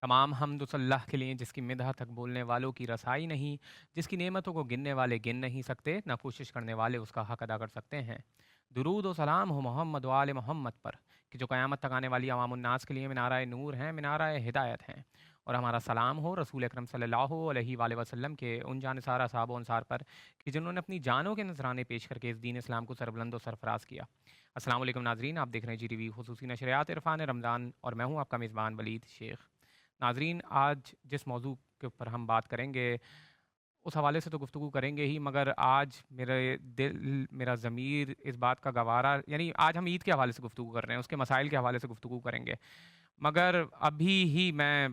تمام حمد اس اللہ کے لیے جس کی مدح تک بولنے والوں کی رسائی نہیں، جس کی نعمتوں کو گننے والے گن نہیں سکتے، نہ کوشش کرنے والے اس کا حق ادا کر سکتے ہیں۔ درود و سلام ہو محمد و آل محمد پر، کہ جو قیامت تک آنے والی عوام الناس کے لیے منارہ نور ہیں، منارہ ہدایت ہیں۔ اور ہمارا سلام ہو رسول اکرم صلی اللہ علیہ وآلہ وسلم کے ان جانثار اصحاب و انصار پر کہ جنہوں نے اپنی جانوں کے نذرانے پیش کر کے اس دین اسلام کو سربلند و سرفراز کیا۔ السلام علیکم ناظرین، آپ دیکھ رہے ہیں جی ٹی وی خصوصی نشریات عرفان رمضان، اور میں ہوں آپ کا میزبان ولید شیخ۔ ناظرین، آج جس موضوع کے اوپر ہم بات کریں گے اس حوالے سے تو گفتگو کریں گے ہی، مگر آج میرے دل، میرا ضمیر اس بات کا گوارا، یعنی آج ہم عید کے حوالے سے گفتگو کر رہے ہیں، اس کے مسائل کے حوالے سے گفتگو کریں گے، مگر ابھی ہی میں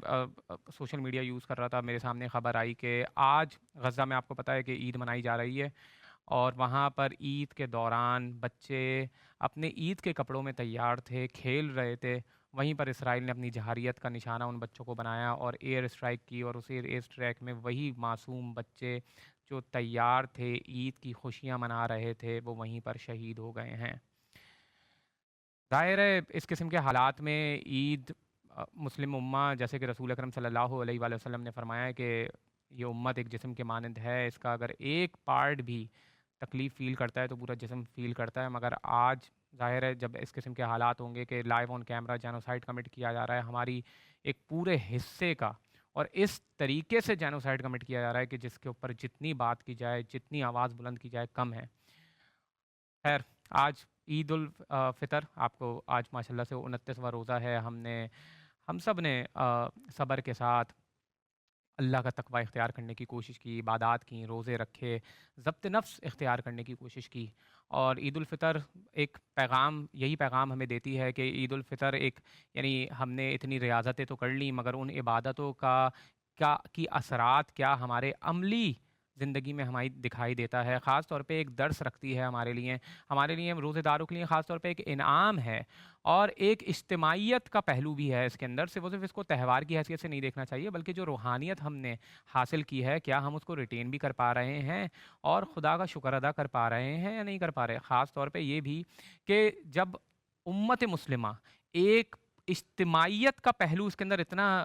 سوشل میڈیا یوز کر رہا تھا، میرے سامنے خبر آئی کہ آج غزہ میں آپ کو پتہ ہے کہ عید منائی جا رہی ہے، اور وہاں پر عید کے دوران بچے اپنے عید کے کپڑوں میں تیار تھے، کھیل رہے تھے، وہیں پر اسرائیل نے اپنی جہاریت کا نشانہ ان بچوں کو بنایا اور ایئر اسٹرائک کی، اور اس ایئر اسٹرائک میں وہی معصوم بچے جو تیار تھے، عید کی خوشیاں منا رہے تھے، وہ وہیں پر شہید ہو گئے ہیں۔ ظاہر ہے اس قسم کے حالات میں عید، مسلم امہ، جیسے کہ رسول اکرم صلی اللہ علیہ وآلہ وسلم نے فرمایا ہے کہ یہ امت ایک جسم کے مانند ہے، اس کا اگر ایک پارٹ بھی تکلیف فیل کرتا ہے تو پورا جسم فیل کرتا ہے، مگر آج ظاہر ہے جب اس قسم کے حالات ہوں گے کہ live on camera genocide commit کیا جا رہا ہے ہماری ایک پورے حصے کا، اور اس طریقے سے جینوسائیڈ کمٹ کیا جا رہا ہے کہ جس کے اوپر جتنی بات کی جائے، جتنی آواز بلند کی جائے کم ہے۔ خیر، آج عید الفطر، آپ کو آج ماشاءاللہ سے 29واں روزہ ہے، ہم سب نے صبر کے ساتھ اللہ کا تقوی اختیار کرنے کی کوشش کی، عبادات کی، روزے رکھے، ضبط نفس اختیار کرنے کی کوشش کی، اور عید الفطر ایک پیغام، یہی پیغام ہمیں دیتی ہے کہ عید الفطر ایک، یعنی ہم نے اتنی ریاضتیں تو کر لیں، مگر ان عبادتوں کی اثرات کیا ہمارے عملی زندگی میں ہماری دکھائی دیتا ہے، خاص طور پہ ایک درس رکھتی ہے ہمارے لیے روزے داروں کے لیے خاص طور پہ ایک انعام ہے، اور ایک اجتماعیت کا پہلو بھی ہے اس کے اندر، صرف اس کو تہوار کی حیثیت سے نہیں دیکھنا چاہیے، بلکہ جو روحانیت ہم نے حاصل کی ہے، کیا ہم اس کو ریٹین بھی کر پا رہے ہیں اور خدا کا شکر ادا کر پا رہے ہیں یا نہیں کر پا رہے۔ خاص طور پہ یہ بھی کہ جب امت مسلمہ ایک اجتماعیت کا پہلو اس کے اندر اتنا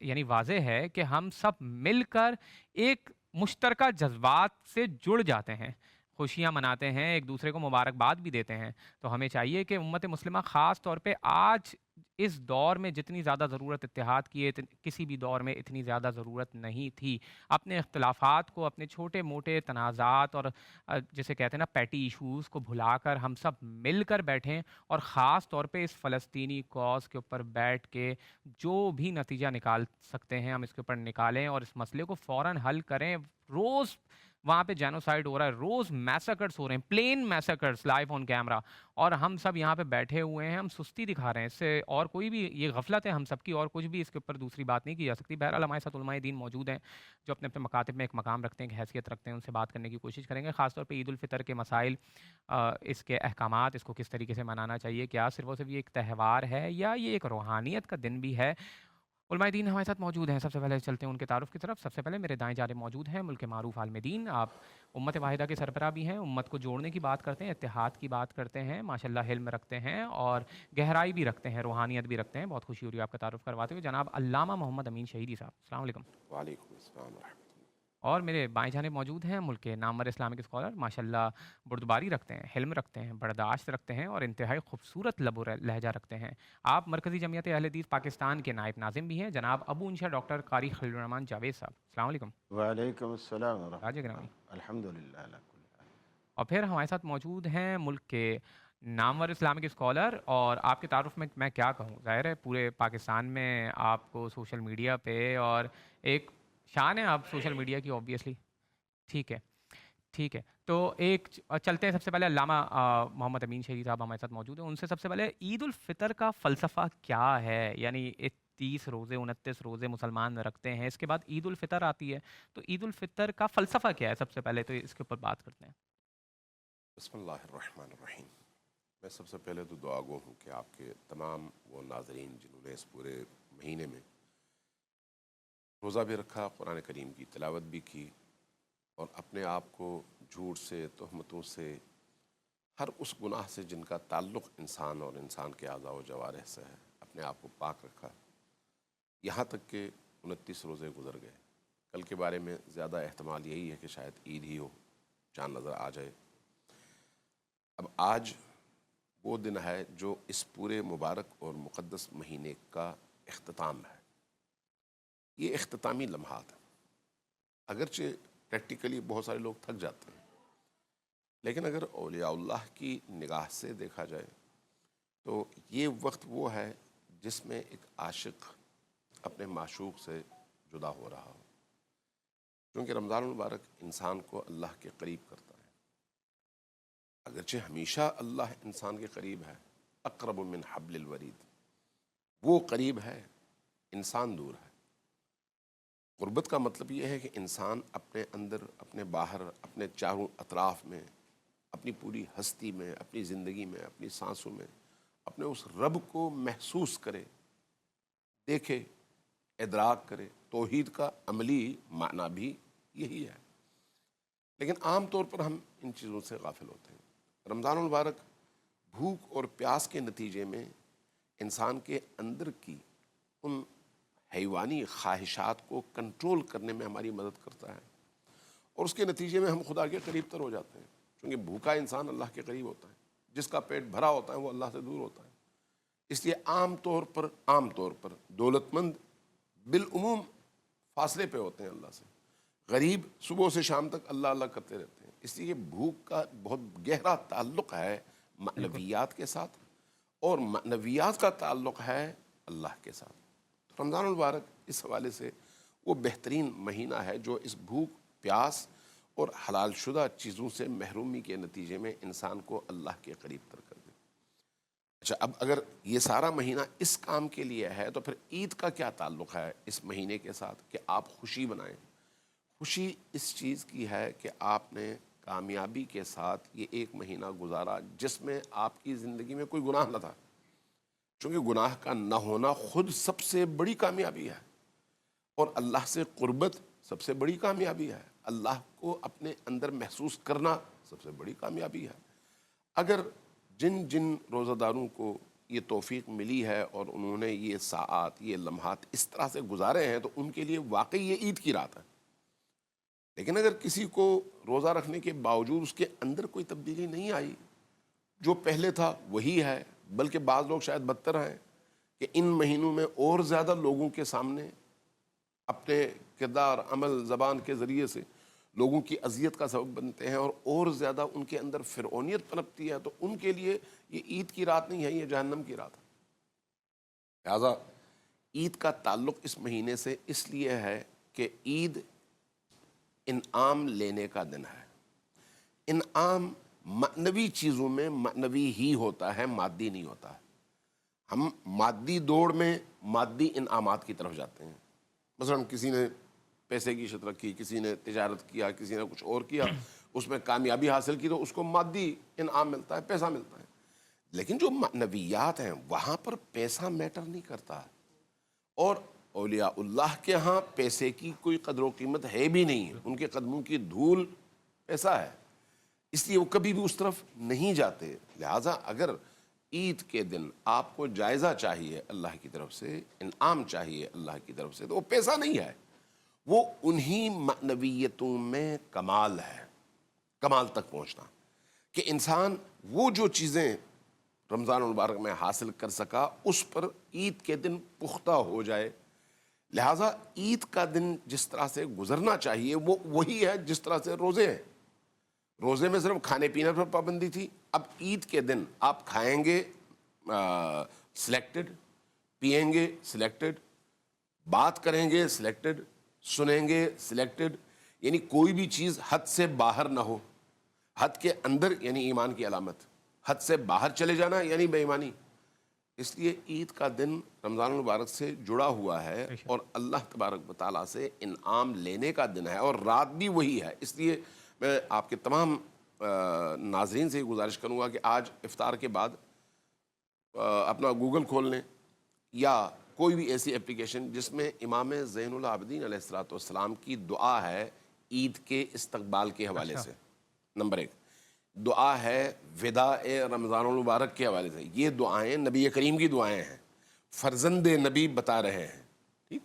یعنی واضح ہے کہ ہم سب مل کر ایک مشترکہ جذبات سے جڑ جاتے ہیں، خوشیاں مناتے ہیں، ایک دوسرے کو مبارکباد بھی دیتے ہیں، تو ہمیں چاہیے کہ امت مسلمہ خاص طور پہ آج اس دور میں جتنی زیادہ ضرورت اتحاد کی ہے، کسی بھی دور میں اتنی زیادہ ضرورت نہیں تھی، اپنے اختلافات کو، اپنے چھوٹے موٹے تنازعات اور جسے کہتے ہیں نا پیٹی ایشوز کو بھلا کر ہم سب مل کر بیٹھیں، اور خاص طور پہ اس فلسطینی کاز کے اوپر بیٹھ کے جو بھی نتیجہ نکال سکتے ہیں ہم اس کے اوپر نکالیں، اور اس مسئلے کو فوراً حل کریں۔ روز وہاں پہ جینوسائیڈ ہو رہا ہے، روز میساکرز ہو رہے ہیں، پلین میساکرز لائیو آن کیمرہ، اور ہم سب یہاں پہ بیٹھے ہوئے ہیں، ہم سستی دکھا رہے ہیں، اس سے اور کوئی بھی، یہ غفلت ہے ہم سب کی، اور کچھ بھی اس کے اوپر دوسری بات نہیں کی جا سکتی۔ بہرحال ہمارے ساتھ علماء دین موجود ہیں جو اپنے اپنے مکاتب میں ایک مقام رکھتے ہیں، ایک حیثیت رکھتے ہیں، ان سے بات کرنے کی کوشش کریں گے، خاص طور پہ عید الفطر کے مسائل، اس کے احکامات، اس کو کس طریقے سے منانا چاہیے، کیا صرف اور صرف یہ ایک تہوار ہے یا یہ ایک روحانیت کا دن بھی ہے۔ علماء دین ہمارے ساتھ موجود ہیں، سب سے پہلے چلتے ہیں ان کے تعارف کی طرف۔ سب سے پہلے میرے دائیں جانب موجود ہیں ملک معروف عالم دین، آپ امت واحدہ کے سربراہ بھی ہیں، امت کو جوڑنے کی بات کرتے ہیں، اتحاد کی بات کرتے ہیں، ماشاءاللہ علم رکھتے ہیں اور گہرائی بھی رکھتے ہیں، روحانیت بھی رکھتے ہیں، بہت خوشی ہو رہی ہے آپ کا تعارف کرواتے ہوئے، جناب علامہ محمد امین شہیدی صاحب، السلام علیکم۔ وعلیکم السلام ورحمۃ اور میرے بائیں جانب موجود ہیں ملک کے نامور اسلامک اسکالر، ماشاءاللہ بردباری رکھتے ہیں، حلم رکھتے ہیں، برداشت رکھتے ہیں، اور انتہائی خوبصورت لب و لہجہ رکھتے ہیں، آپ مرکزی جمعیت اہل حدیث پاکستان کے نائب ناظم بھی ہیں، جناب ابو انشا ڈاکٹر قاری خلیل الرحمان جاوید صاحب، السلام علیکم۔ اللہ۔ وعلیکم السلام راجہ ورحمۃ گرامی۔ اللہ، الحمد للہ علی کل حال۔ اور پھر ہمارے ساتھ موجود ہیں ملک کے نامور اسلامک اسکالر، اور آپ کے تعارف میں کیا کہوں، ظاہر ہے پورے پاکستان میں آپ کو سوشل میڈیا پہ، اور ایک شان ہے آپ سوشل میڈیا کی اوبیسلی، ٹھیک ہے، ٹھیک ہے، تو ایک چلتے ہیں، سب سے پہلے علامہ محمد امین شہیدی صاحب ہمارے ساتھ موجود ہیں، ان سے سب سے پہلے عید الفطر کا فلسفہ کیا ہے، یعنی 30 روزے 29 روزے مسلمان رکھتے ہیں، اس کے بعد عید الفطر آتی ہے، تو عید الفطر کا فلسفہ کیا ہے، سب سے پہلے تو اس کے اوپر بات کرتے ہیں۔ بسم اللہ الرحمن الرحیم۔ میں سب سے پہلے تو دعا گو ہوں کہ آپ کے تمام وہ ناظرین جنہوں نے اس پورے مہینے میں روزہ بھی رکھا، قرآن کریم کی تلاوت بھی کی، اور اپنے آپ کو جھوٹ سے، تہمتوں سے، ہر اس گناہ سے جن کا تعلق انسان اور انسان کے اعضاء و جوارح سے ہے، اپنے آپ کو پاک رکھا، یہاں تک کہ 29 روزے گزر گئے. کل کے بارے میں زیادہ احتمال یہی ہے کہ شاید عید ہی ہو، چاند نظر آ جائے. اب آج وہ دن ہے جو اس پورے مبارک اور مقدس مہینے کا اختتام ہے. یہ اختتامی لمحات ہیں. اگرچہ پریکٹیکلی بہت سارے لوگ تھک جاتے ہیں، لیکن اگر اولیاء اللہ کی نگاہ سے دیکھا جائے تو یہ وقت وہ ہے جس میں ایک عاشق اپنے معشوق سے جدا ہو رہا ہو. کیونکہ رمضان المبارک انسان کو اللہ کے قریب کرتا ہے. اگرچہ ہمیشہ اللہ انسان کے قریب ہے، اقرب من حبل الورید، وہ قریب ہے، انسان دور ہے. قربت کا مطلب یہ ہے کہ انسان اپنے اندر، اپنے باہر، اپنے چاروں اطراف میں، اپنی پوری ہستی میں، اپنی زندگی میں، اپنی سانسوں میں اپنے اس رب کو محسوس کرے، دیکھے، ادراک کرے. توحید کا عملی معنی بھی یہی ہے. لیکن عام طور پر ہم ان چیزوں سے غافل ہوتے ہیں. رمضان المبارک بھوک اور پیاس کے نتیجے میں انسان کے اندر کی ان حیوانی خواہشات کو کنٹرول کرنے میں ہماری مدد کرتا ہے، اور اس کے نتیجے میں ہم خدا کے قریب تر ہو جاتے ہیں. کیونکہ بھوکا انسان اللہ کے قریب ہوتا ہے، جس کا پیٹ بھرا ہوتا ہے وہ اللہ سے دور ہوتا ہے. اس لیے عام طور پر دولت مند بالعموم فاصلے پہ ہوتے ہیں اللہ سے. غریب صبح سے شام تک اللہ اللہ کرتے رہتے ہیں. اس لیے بھوک کا بہت گہرا تعلق ہے معنویات کے ساتھ، اور معنویات کا تعلق ہے اللہ کے ساتھ. رمضان المبارک اس حوالے سے وہ بہترین مہینہ ہے جو اس بھوک، پیاس اور حلال شدہ چیزوں سے محرومی کے نتیجے میں انسان کو اللہ کے قریب تر کر دے. اچھا، اب اگر یہ سارا مہینہ اس کام کے لیے ہے تو پھر عید کا کیا تعلق ہے اس مہینے کے ساتھ کہ آپ خوشی بنائیں؟ خوشی اس چیز کی ہے کہ آپ نے کامیابی کے ساتھ یہ ایک مہینہ گزارا جس میں آپ کی زندگی میں کوئی گناہ نہ تھا. چونکہ گناہ کا نہ ہونا خود سب سے بڑی کامیابی ہے، اور اللہ سے قربت سب سے بڑی کامیابی ہے. اللہ کو اپنے اندر محسوس کرنا سب سے بڑی کامیابی ہے. اگر جن روزہ داروں کو یہ توفیق ملی ہے اور انہوں نے یہ ساعات، یہ لمحات اس طرح سے گزارے ہیں تو ان کے لیے واقعی یہ عید کی رات ہے. لیکن اگر کسی کو روزہ رکھنے کے باوجود اس کے اندر کوئی تبدیلی نہیں آئی، جو پہلے تھا وہی ہے، بلکہ بعض لوگ شاید بدتر ہیں کہ ان مہینوں میں اور زیادہ لوگوں کے سامنے اپنے کردار، عمل، زبان کے ذریعے سے لوگوں کی اذیت کا سبب بنتے ہیں، اور زیادہ ان کے اندر فرعونیت پنپتی ہے، تو ان کے لیے یہ عید کی رات نہیں ہے، یہ جہنم کی رات ہے. لہٰذا عید کا تعلق اس مہینے سے اس لیے ہے کہ عید انعام لینے کا دن ہے. انعام معنوی چیزوں میں معنوی ہی ہوتا ہے، مادی نہیں ہوتا ہے. ہم مادی دوڑ میں مادی انعامات کی طرف جاتے ہیں. مثلا کسی نے پیسے کی عشت رکھی، کسی نے تجارت کیا، کسی نے کچھ اور کیا، اس میں کامیابی حاصل کی تو اس کو مادی انعام ملتا ہے، پیسہ ملتا ہے. لیکن جو معنویات ہیں وہاں پر پیسہ میٹر نہیں کرتا، اور اولیاء اللہ کے ہاں پیسے کی کوئی قدر و قیمت ہے بھی نہیں. ان کے قدموں کی دھول پیسہ ہے، اس لیے وہ کبھی بھی اس طرف نہیں جاتے. لہٰذا اگر عید کے دن آپ کو جائزہ چاہیے اللہ کی طرف سے، انعام چاہیے اللہ کی طرف سے، تو وہ پیسہ نہیں ہے، وہ انہی معنویتوں میں کمال ہے. کمال تک پہنچنا کہ انسان وہ جو چیزیں رمضان المبارک میں حاصل کر سکا اس پر عید کے دن پختہ ہو جائے. لہٰذا عید کا دن جس طرح سے گزرنا چاہیے وہ وہی ہے جس طرح سے روزے ہیں. روزے میں صرف کھانے پینے پر پابندی تھی، اب عید کے دن آپ کھائیں گے سلیکٹڈ، پئیں گے سلیکٹڈ، بات کریں گے سلیکٹڈ، سنیں گے سلیکٹڈ. یعنی کوئی بھی چیز حد سے باہر نہ ہو. حد کے اندر یعنی ایمان کی علامت، حد سے باہر چلے جانا یعنی بے ایمانی. اس لیے عید کا دن رمضان المبارک سے جڑا ہوا ہے اور اللہ تبارک و تعالیٰ سے انعام لینے کا دن ہے، اور رات بھی وہی ہے. اس لیے میں آپ کے تمام ناظرین سے گزارش کروں گا کہ آج افطار کے بعد اپنا گوگل کھول لیں یا کوئی بھی ایسی اپلیکیشن جس میں امام زین العابدین علیہ السلام کی دعا ہے عید کے استقبال کے حوالے سے. نمبر 1 دعا ہے وداع رمضان المبارک کے حوالے سے. یہ دعائیں نبی کریم کی دعائیں ہیں، فرزند نبی بتا رہے ہیں. ٹھیک،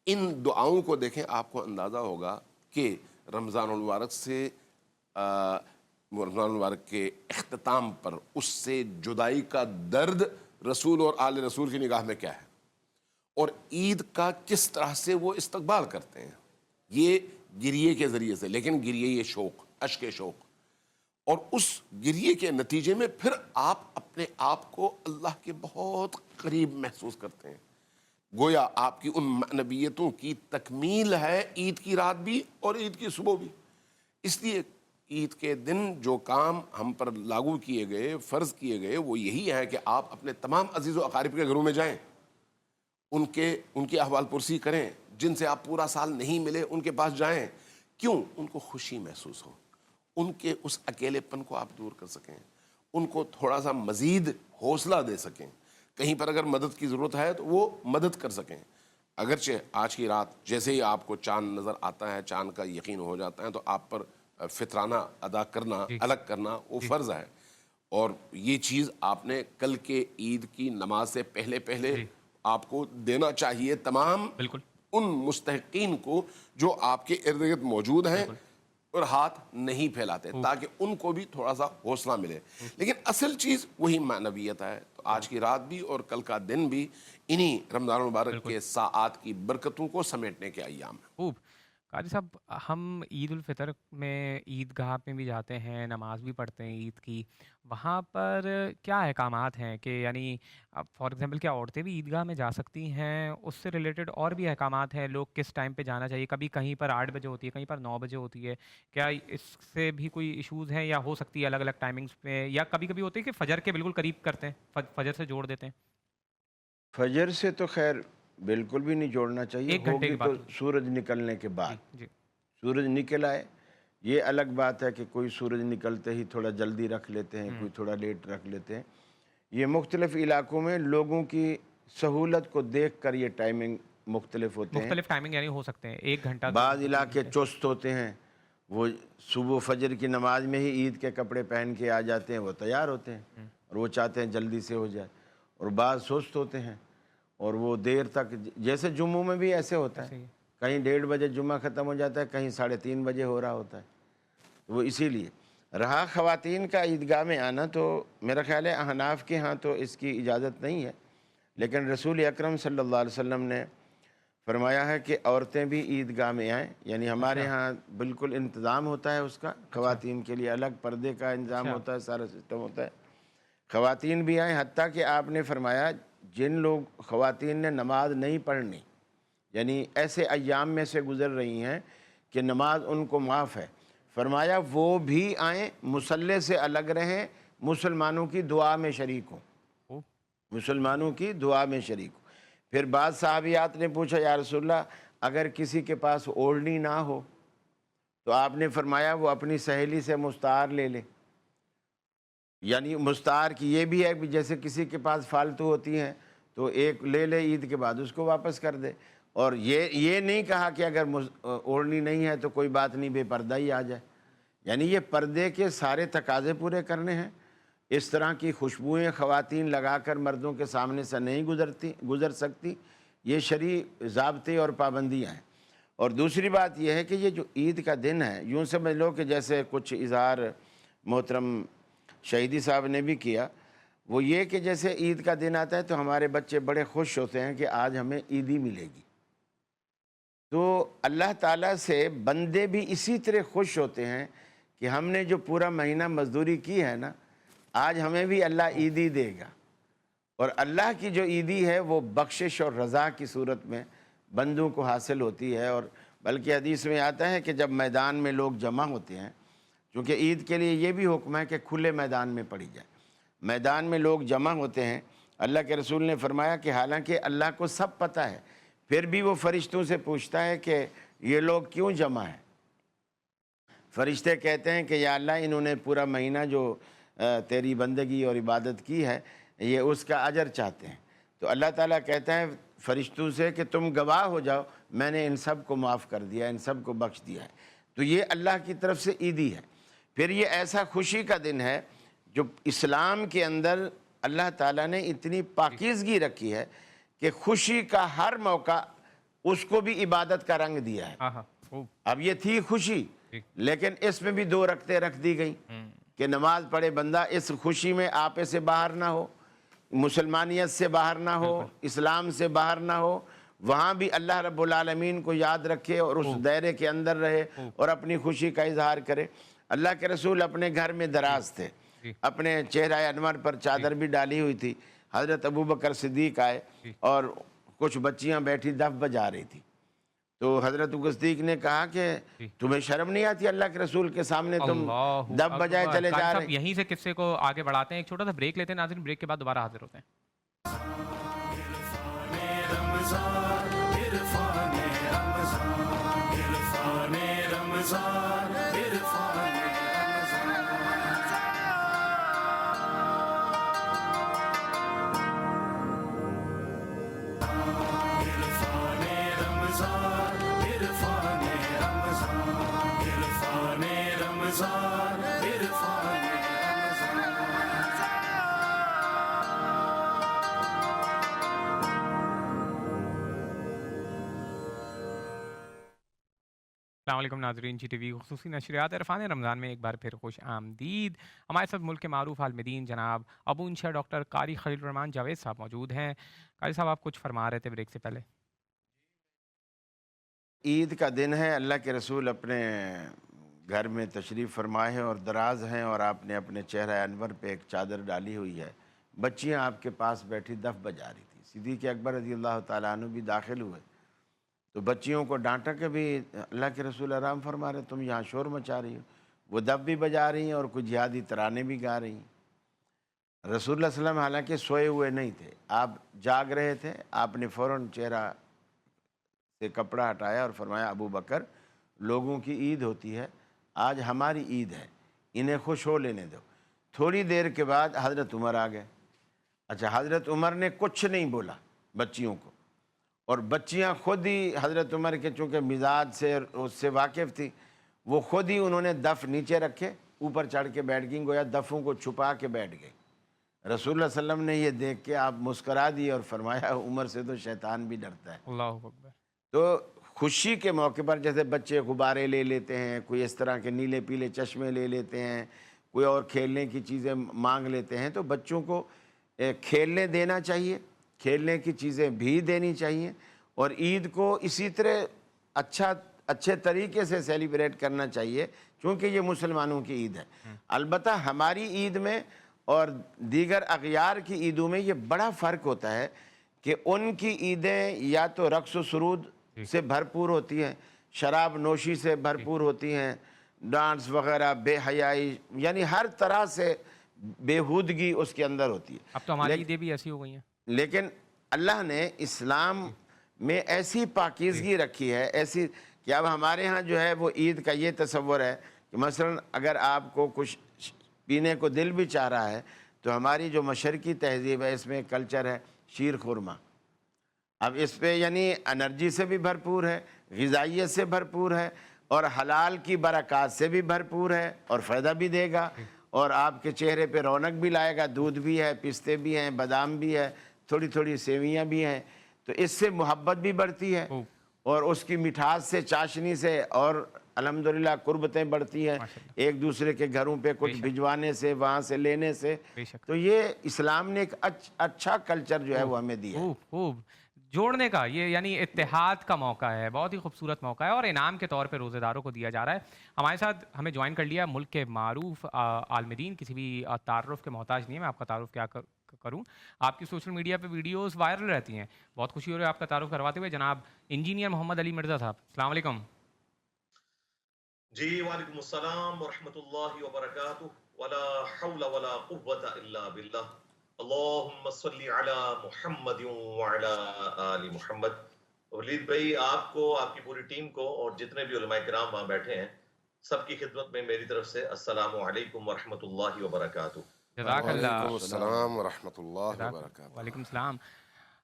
ان دعاؤں کو دیکھیں، آپ کو اندازہ ہوگا کہ رمضان المبارک سے رمضان المبارک کے اختتام پر اس سے جدائی کا درد رسول اور آل رسول کی نگاہ میں کیا ہے، اور عید کا کس طرح سے وہ استقبال کرتے ہیں، یہ گریے کے ذریعے سے، لیکن گریے یہ شوق، اشک شوق، اور اس گریے کے نتیجے میں پھر آپ اپنے آپ کو اللہ کے بہت قریب محسوس کرتے ہیں، گویا آپ کی ان معنویتوں کی تکمیل ہے عید کی رات بھی اور عید کی صبح بھی۔ اس لیے عید کے دن جو کام ہم پر لاگو کیے گئے، فرض کیے گئے، وہ یہی ہے کہ آپ اپنے تمام عزیز و اقارب کے گھروں میں جائیں، ان کی احوال پرسی کریں، جن سے آپ پورا سال نہیں ملے ان کے پاس جائیں، کیوں؟ ان کو خوشی محسوس ہو، ان کے اس اکیلے پن کو آپ دور کر سکیں، ان کو تھوڑا سا مزید حوصلہ دے سکیں، کہیں پر اگر مدد کی ضرورت ہے تو وہ مدد کر سکیں۔ اگرچہ آج کی رات جیسے ہی آپ کو چاند نظر آتا ہے، چاند کا یقین ہو جاتا ہے، تو آپ پر فطرانہ ادا کرنا، جی الگ کرنا وہ فرض ہے، اور یہ چیز آپ نے کل کے عید کی نماز سے پہلے پہلے جی آپ کو دینا چاہیے تمام بالکل ان مستحقین کو جو آپ کے ارد گرد موجود ہیں بالکل اور ہاتھ نہیں پھیلاتے، خوب تاکہ ان کو بھی تھوڑا سا حوصلہ ملے۔ لیکن اصل چیز وہی معنویت ہے۔ تو آج کی رات بھی اور کل کا دن بھی انہی رمضان المبارک بالکل کے ساعات کی برکتوں کو سمیٹنے کے ایام ہیں۔ خوب قاضی صاحب، ہم عید الفطر میں عید گاہ میں بھی جاتے ہیں، نماز بھی پڑھتے ہیں عید کی، وہاں پر کیا احکامات ہیں کہ یعنی اب فار ایگزامپل کیا عورتیں بھی عید گاہ میں جا سکتی ہیں؟ اس سے ریلیٹڈ اور بھی احکامات ہیں، لوگ کس ٹائم پہ جانا چاہیے؟ کبھی کہیں پر 8 بجے ہوتی ہے، کہیں پر 9 بجے ہوتی ہے، کیا اس سے بھی کوئی ایشوز ہیں یا ہو سکتی ہے الگ الگ ٹائمنگس پہ، یا کبھی کبھی ہوتی ہے کہ فجر کے بالکل قریب کرتے ہیں، فجر سے جوڑ دیتے ہیں؟ فجر سے تو خیر بالکل بھی نہیں جوڑنا چاہیے، 1 گھنٹے ہوگی کی تو بات ہوتی سورج نکلنے کے ہے۔ بعد۔ جی جی سورج نکل آئے، یہ الگ بات ہے کہ کوئی سورج نکلتے ہی تھوڑا جلدی رکھ لیتے ہیں، کوئی تھوڑا لیٹ رکھ لیتے ہیں۔ یہ مختلف علاقوں میں لوگوں کی سہولت کو دیکھ کر یہ ٹائمنگ مختلف ہوتے ہیں۔ مختلف ٹائمنگ یعنی ہو سکتے ہیں 1 گھنٹہ بعض 2 علاقے گھنٹے چست ہوتے ہیں، وہ صبح فجر کی نماز میں ہی عید کے کپڑے پہن کے آ جاتے ہیں، وہ تیار ہوتے ہیں اور وہ چاہتے ہیں جلدی سے ہو جائے، اور بعض سست ہوتے ہیں اور وہ دیر تک، جیسے جمعوں میں بھی ایسے ہوتا ہے، ایسے ہی کہیں 1:30 جمعہ ختم ہو جاتا ہے، کہیں 3:30 بجے ہو رہا ہوتا ہے۔ وہ اسی لیے رہا خواتین کا عیدگاہ میں آنا، تو میرا خیال ہے احناف کے ہاں تو اس کی اجازت نہیں ہے، لیکن رسول اکرم صلی اللہ علیہ وسلم نے فرمایا ہے کہ عورتیں بھی عیدگاہ میں آئیں، یعنی ہمارے اچھا ہاں بالکل انتظام ہوتا ہے اس کا، خواتین کے لیے الگ پردے کا انتظام اچھا ہوتا ہے، سارا سسٹم ہوتا ہے، خواتین بھی آئیں۔ حتیٰ کہ آپ نے فرمایا جن لوگ خواتین نے نماز نہیں پڑھنی، یعنی ایسے ایام میں سے گزر رہی ہیں کہ نماز ان کو معاف ہے، فرمایا وہ بھی آئیں، مصلی سے الگ رہیں، مسلمانوں کی دعا میں شریک ہوں، خوب مسلمانوں کی دعا میں شریک ہوں۔ پھر بعض صحابیات نے پوچھا یا رسول اللہ اگر کسی کے پاس اوڑھنی نہ ہو تو آپ نے فرمایا وہ اپنی سہیلی سے مستعار لے لے، یعنی مستعار کی یہ بھی ہے کہ جیسے کسی کے پاس فالتو ہوتی ہیں تو ایک لے لے، عید کے بعد اس کو واپس کر دے، اور یہ نہیں کہا کہ اگر اوڑھنی نہیں ہے تو کوئی بات نہیں، بے پردہ ہی آ جائے، یعنی یہ پردے کے سارے تقاضے پورے کرنے ہیں۔ اس طرح کی خوشبوئیں خواتین لگا کر مردوں کے سامنے سے نہیں گزر سکتی، یہ شرعی ضابطے اور پابندیاں ہیں۔ اور دوسری بات یہ ہے کہ یہ جو عید کا دن ہے، یوں سمجھ لو کہ جیسے کچھ اظہار محترم شہیدی صاحب نے بھی کیا، وہ یہ کہ جیسے عید کا دن آتا ہے تو ہمارے بچے بڑے خوش ہوتے ہیں کہ آج ہمیں عیدی ملے گی، تو اللہ تعالیٰ سے بندے بھی اسی طرح خوش ہوتے ہیں کہ ہم نے جو پورا مہینہ مزدوری کی ہے نا، آج ہمیں بھی اللہ عیدی دے گا، اور اللہ کی جو عیدی ہے وہ بخشش اور رضا کی صورت میں بندوں کو حاصل ہوتی ہے۔ اور بلکہ حدیث میں آتا ہے کہ جب میدان میں لوگ جمع ہوتے ہیں، کیونکہ عید کے لیے یہ بھی حکم ہے کہ کھلے میدان میں پڑھی جائے، میدان میں لوگ جمع ہوتے ہیں، اللہ کے رسول نے فرمایا کہ حالانکہ اللہ کو سب پتہ ہے، پھر بھی وہ فرشتوں سے پوچھتا ہے کہ یہ لوگ کیوں جمع ہیں؟ فرشتے کہتے ہیں کہ یا اللہ انہوں نے پورا مہینہ جو تیری بندگی اور عبادت کی ہے، یہ اس کا اجر چاہتے ہیں، تو اللہ تعالیٰ کہتا ہے فرشتوں سے کہ تم گواہ ہو جاؤ، میں نے ان سب کو معاف کر دیا، ان سب کو بخش دیا ہے، تو یہ اللہ کی طرف سے عیدی ہے۔ پھر یہ ایسا خوشی کا دن ہے جو اسلام کے اندر اللہ تعالیٰ نے اتنی پاکیزگی رکھی ہے کہ خوشی کا ہر موقع اس کو بھی عبادت کا رنگ دیا ہے. ہاں ہاں خوب. اب یہ تھی خوشی، لیکن اس میں بھی 2 رکعتیں رکھ دی گئیں کہ نماز پڑھے بندہ اس خوشی میں آپے سے باہر نہ ہو، مسلمانیت سے باہر نہ ہو، اسلام سے باہر نہ ہو، وہاں بھی اللہ رب العالمین کو یاد رکھے اور اس دائرے کے اندر رہے اور اپنی خوشی کا اظہار کرے. اللہ کے رسول اپنے گھر میں دراز تھے، اپنے چہرہ انور پر چادر بھی ڈالی ہوئی تھی. حضرت ابوبکر صدیق آئے اور کچھ بچیاں بیٹھی دف بجا رہی تھی. تو حضرت صدیق نے کہا کہ تمہیں شرم نہیں آتی اللہ کے رسول کے سامنے تم اللہ دف بجائے چلے قاری جا صاحب رہے ہیں؟ یہیں سے قصے کو آگے بڑھاتے ہیں، ایک چھوٹا سا بریک لیتے ہیں ناظرین، بریک کے بعد دوبارہ حاضر ہوتے ہیں. السلام علیکم ناظرین، جی ٹی وی خصوصی نشریات عرفان رمضان میں ایک بار پھر خوش آمدید. ہمارے ساتھ ملک کے معروف عالمدین جناب ابو انشا ڈاکٹر قاری خلیل الرحمان جاوید صاحب موجود ہیں. قاری صاحب آپ کچھ فرما رہے تھے بریک سے پہلے. عید کا دن ہے، اللہ کے رسول اپنے گھر میں تشریف فرمائے ہیں اور دراز ہیں اور آپ نے اپنے چہرہ انور پہ ایک چادر ڈالی ہوئی ہے. بچیاں آپ کے پاس بیٹھی دف بجا رہی تھی. صدیق اکبر رضی اللہ تعالیٰ عنہ بھی داخل ہوئے تو بچیوں کو ڈانٹا کہ بھی اللہ کے رسول آرام فرما رہے، تم یہاں شور مچا رہی ہو. وہ دف بھی بجا رہی ہیں اور کچھ جہادی ترانے بھی گا رہی ہیں. رسول اللہ صلی اللہ علیہ وسلم حالانکہ سوئے ہوئے نہیں تھے، آپ جاگ رہے تھے. آپ نے فوراً چہرہ سے کپڑا ہٹایا اور فرمایا ابو بکر لوگوں کی عید ہوتی ہے، آج ہماری عید ہے، انہیں خوش ہو لینے دو. تھوڑی دیر کے بعد حضرت عمر آ گئے. اچھا، حضرت عمر نے کچھ نہیں بولا بچیوں کو، اور بچیاں خود ہی حضرت عمر کے چونکہ مزاج سے اس سے واقف تھی، وہ خود ہی انہوں نے دف نیچے رکھے، اوپر چڑھ کے بیٹھ گئیں، گویا دفوں کو چھپا کے بیٹھ گئی. رسول اللہ صلی اللہ علیہ وسلم نے یہ دیکھ کے آپ مسکرا دیے اور فرمایا عمر سے تو شیطان بھی ڈرتا ہے. اللہ اکبر. تو خوشی کے موقع پر جیسے بچے غبارے لے لیتے ہیں، کوئی اس طرح کے نیلے پیلے چشمے لے لیتے ہیں، کوئی اور کھیلنے کی چیزیں مانگ لیتے ہیں، تو بچوں کو کھیلنے دینا چاہیے، کھیلنے کی چیزیں بھی دینی چاہیے. اور عید کو اسی طرح اچھے طریقے سے سیلیبریٹ کرنا چاہیے چونکہ یہ مسلمانوں کی عید ہے. البتہ ہماری عید میں اور دیگر اغیار کی عیدوں میں یہ بڑا فرق ہوتا ہے کہ ان کی عیدیں یا تو رقص و سرود سے بھرپور ہوتی ہیں، شراب نوشی سے بھرپور ہوتی ہیں، ڈانس وغیرہ، بے حیائی، یعنی ہر طرح سے بےہودگی اس کے اندر ہوتی ہے. اب تو ہماری عیدیں بھی ایسی ہو گئی ہیں. لیکن اللہ نے اسلام میں ایسی پاکیزگی رکھی ہے، ایسی کہ اب ہمارے ہاں جو ہے وہ عید کا یہ تصور ہے کہ مثلا اگر آپ کو کچھ پینے کو دل بھی چاہ رہا ہے تو ہماری جو مشرقی تہذیب ہے اس میں کلچر ہے شیر خورما. اب اس پہ یعنی انرجی سے بھی بھرپور ہے، غذائیت سے بھرپور ہے اور حلال کی برکات سے بھی بھرپور ہے اور فائدہ بھی دے گا اور آپ کے چہرے پہ رونق بھی لائے گا. دودھ بھی ہے، پستے بھی ہیں، بادام بھی ہے، تھوڑی تھوڑی سیویاں بھی ہیں. تو اس سے محبت بھی بڑھتی ہے اور اس کی مٹھاس سے، چاشنی سے اور الحمدللہ قربتیں بڑھتی ہیں ایک دوسرے کے گھروں پہ کچھ بھجوانے سے، وہاں سے لینے سے. تو یہ اسلام نے ایک اچھا کلچر جو ہے وہ ہمیں دیا ہے. خوب جوڑنے کا، یہ یعنی اتحاد کا موقع ہے، بہت ہی خوبصورت موقع ہے اور انعام کے طور پہ روزے داروں کو دیا جا رہا ہے. ہمارے ساتھ ہمیں جوائن کر لیا ملک کے معروف عالمدین، کسی بھی تعارف کے محتاج نہیں ہے. میں آپ کا تعارف کیا کروں، آپ کی سوشل میڈیا پہ ویڈیوز وائرل رہتی ہیں. بہت خوشی ہو رہی ہے آپ کا تعارف کرواتے ہوئے. جناب انجینئر محمد علی مرزا صاحب، السلام علیکم. جی وعلیکم السلام ورحمۃ اللہ وبرکاتہ. ولا حول ولا قوة الا باللہ. اللہم صلی علی محمد وعلی آل محمد. ولید بھائی، آپ کو، آپ کی پوری ٹیم کو اور جتنے بھی علماء کرام وہاں بیٹھے ہیں سب کی خدمت میں میری طرف سے السلام علیکم ورحمۃ اللہ وبرکاتہ. جزاک اللہ. وعلیکم السلام ورحمۃ اللہ وبرکاتہ. وعلیکم السلام.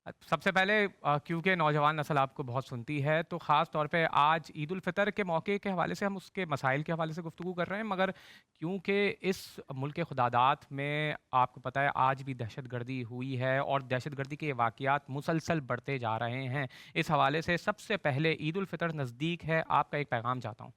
سب سے پہلے کیونکہ نوجوان نسل آپ کو بہت سنتی ہے تو خاص طور پہ آج عید الفطر کے موقع کے حوالے سے ہم اس کے مسائل کے حوالے سے گفتگو کر رہے ہیں، مگر کیونکہ اس ملک خدادات میں آپ کو پتہ ہے آج بھی دہشت گردی ہوئی ہے اور دہشت گردی کے واقعات مسلسل بڑھتے جا رہے ہیں، اس حوالے سے سب سے پہلے عید الفطر نزدیک ہے، آپ کا ایک پیغام چاہتا ہوں۔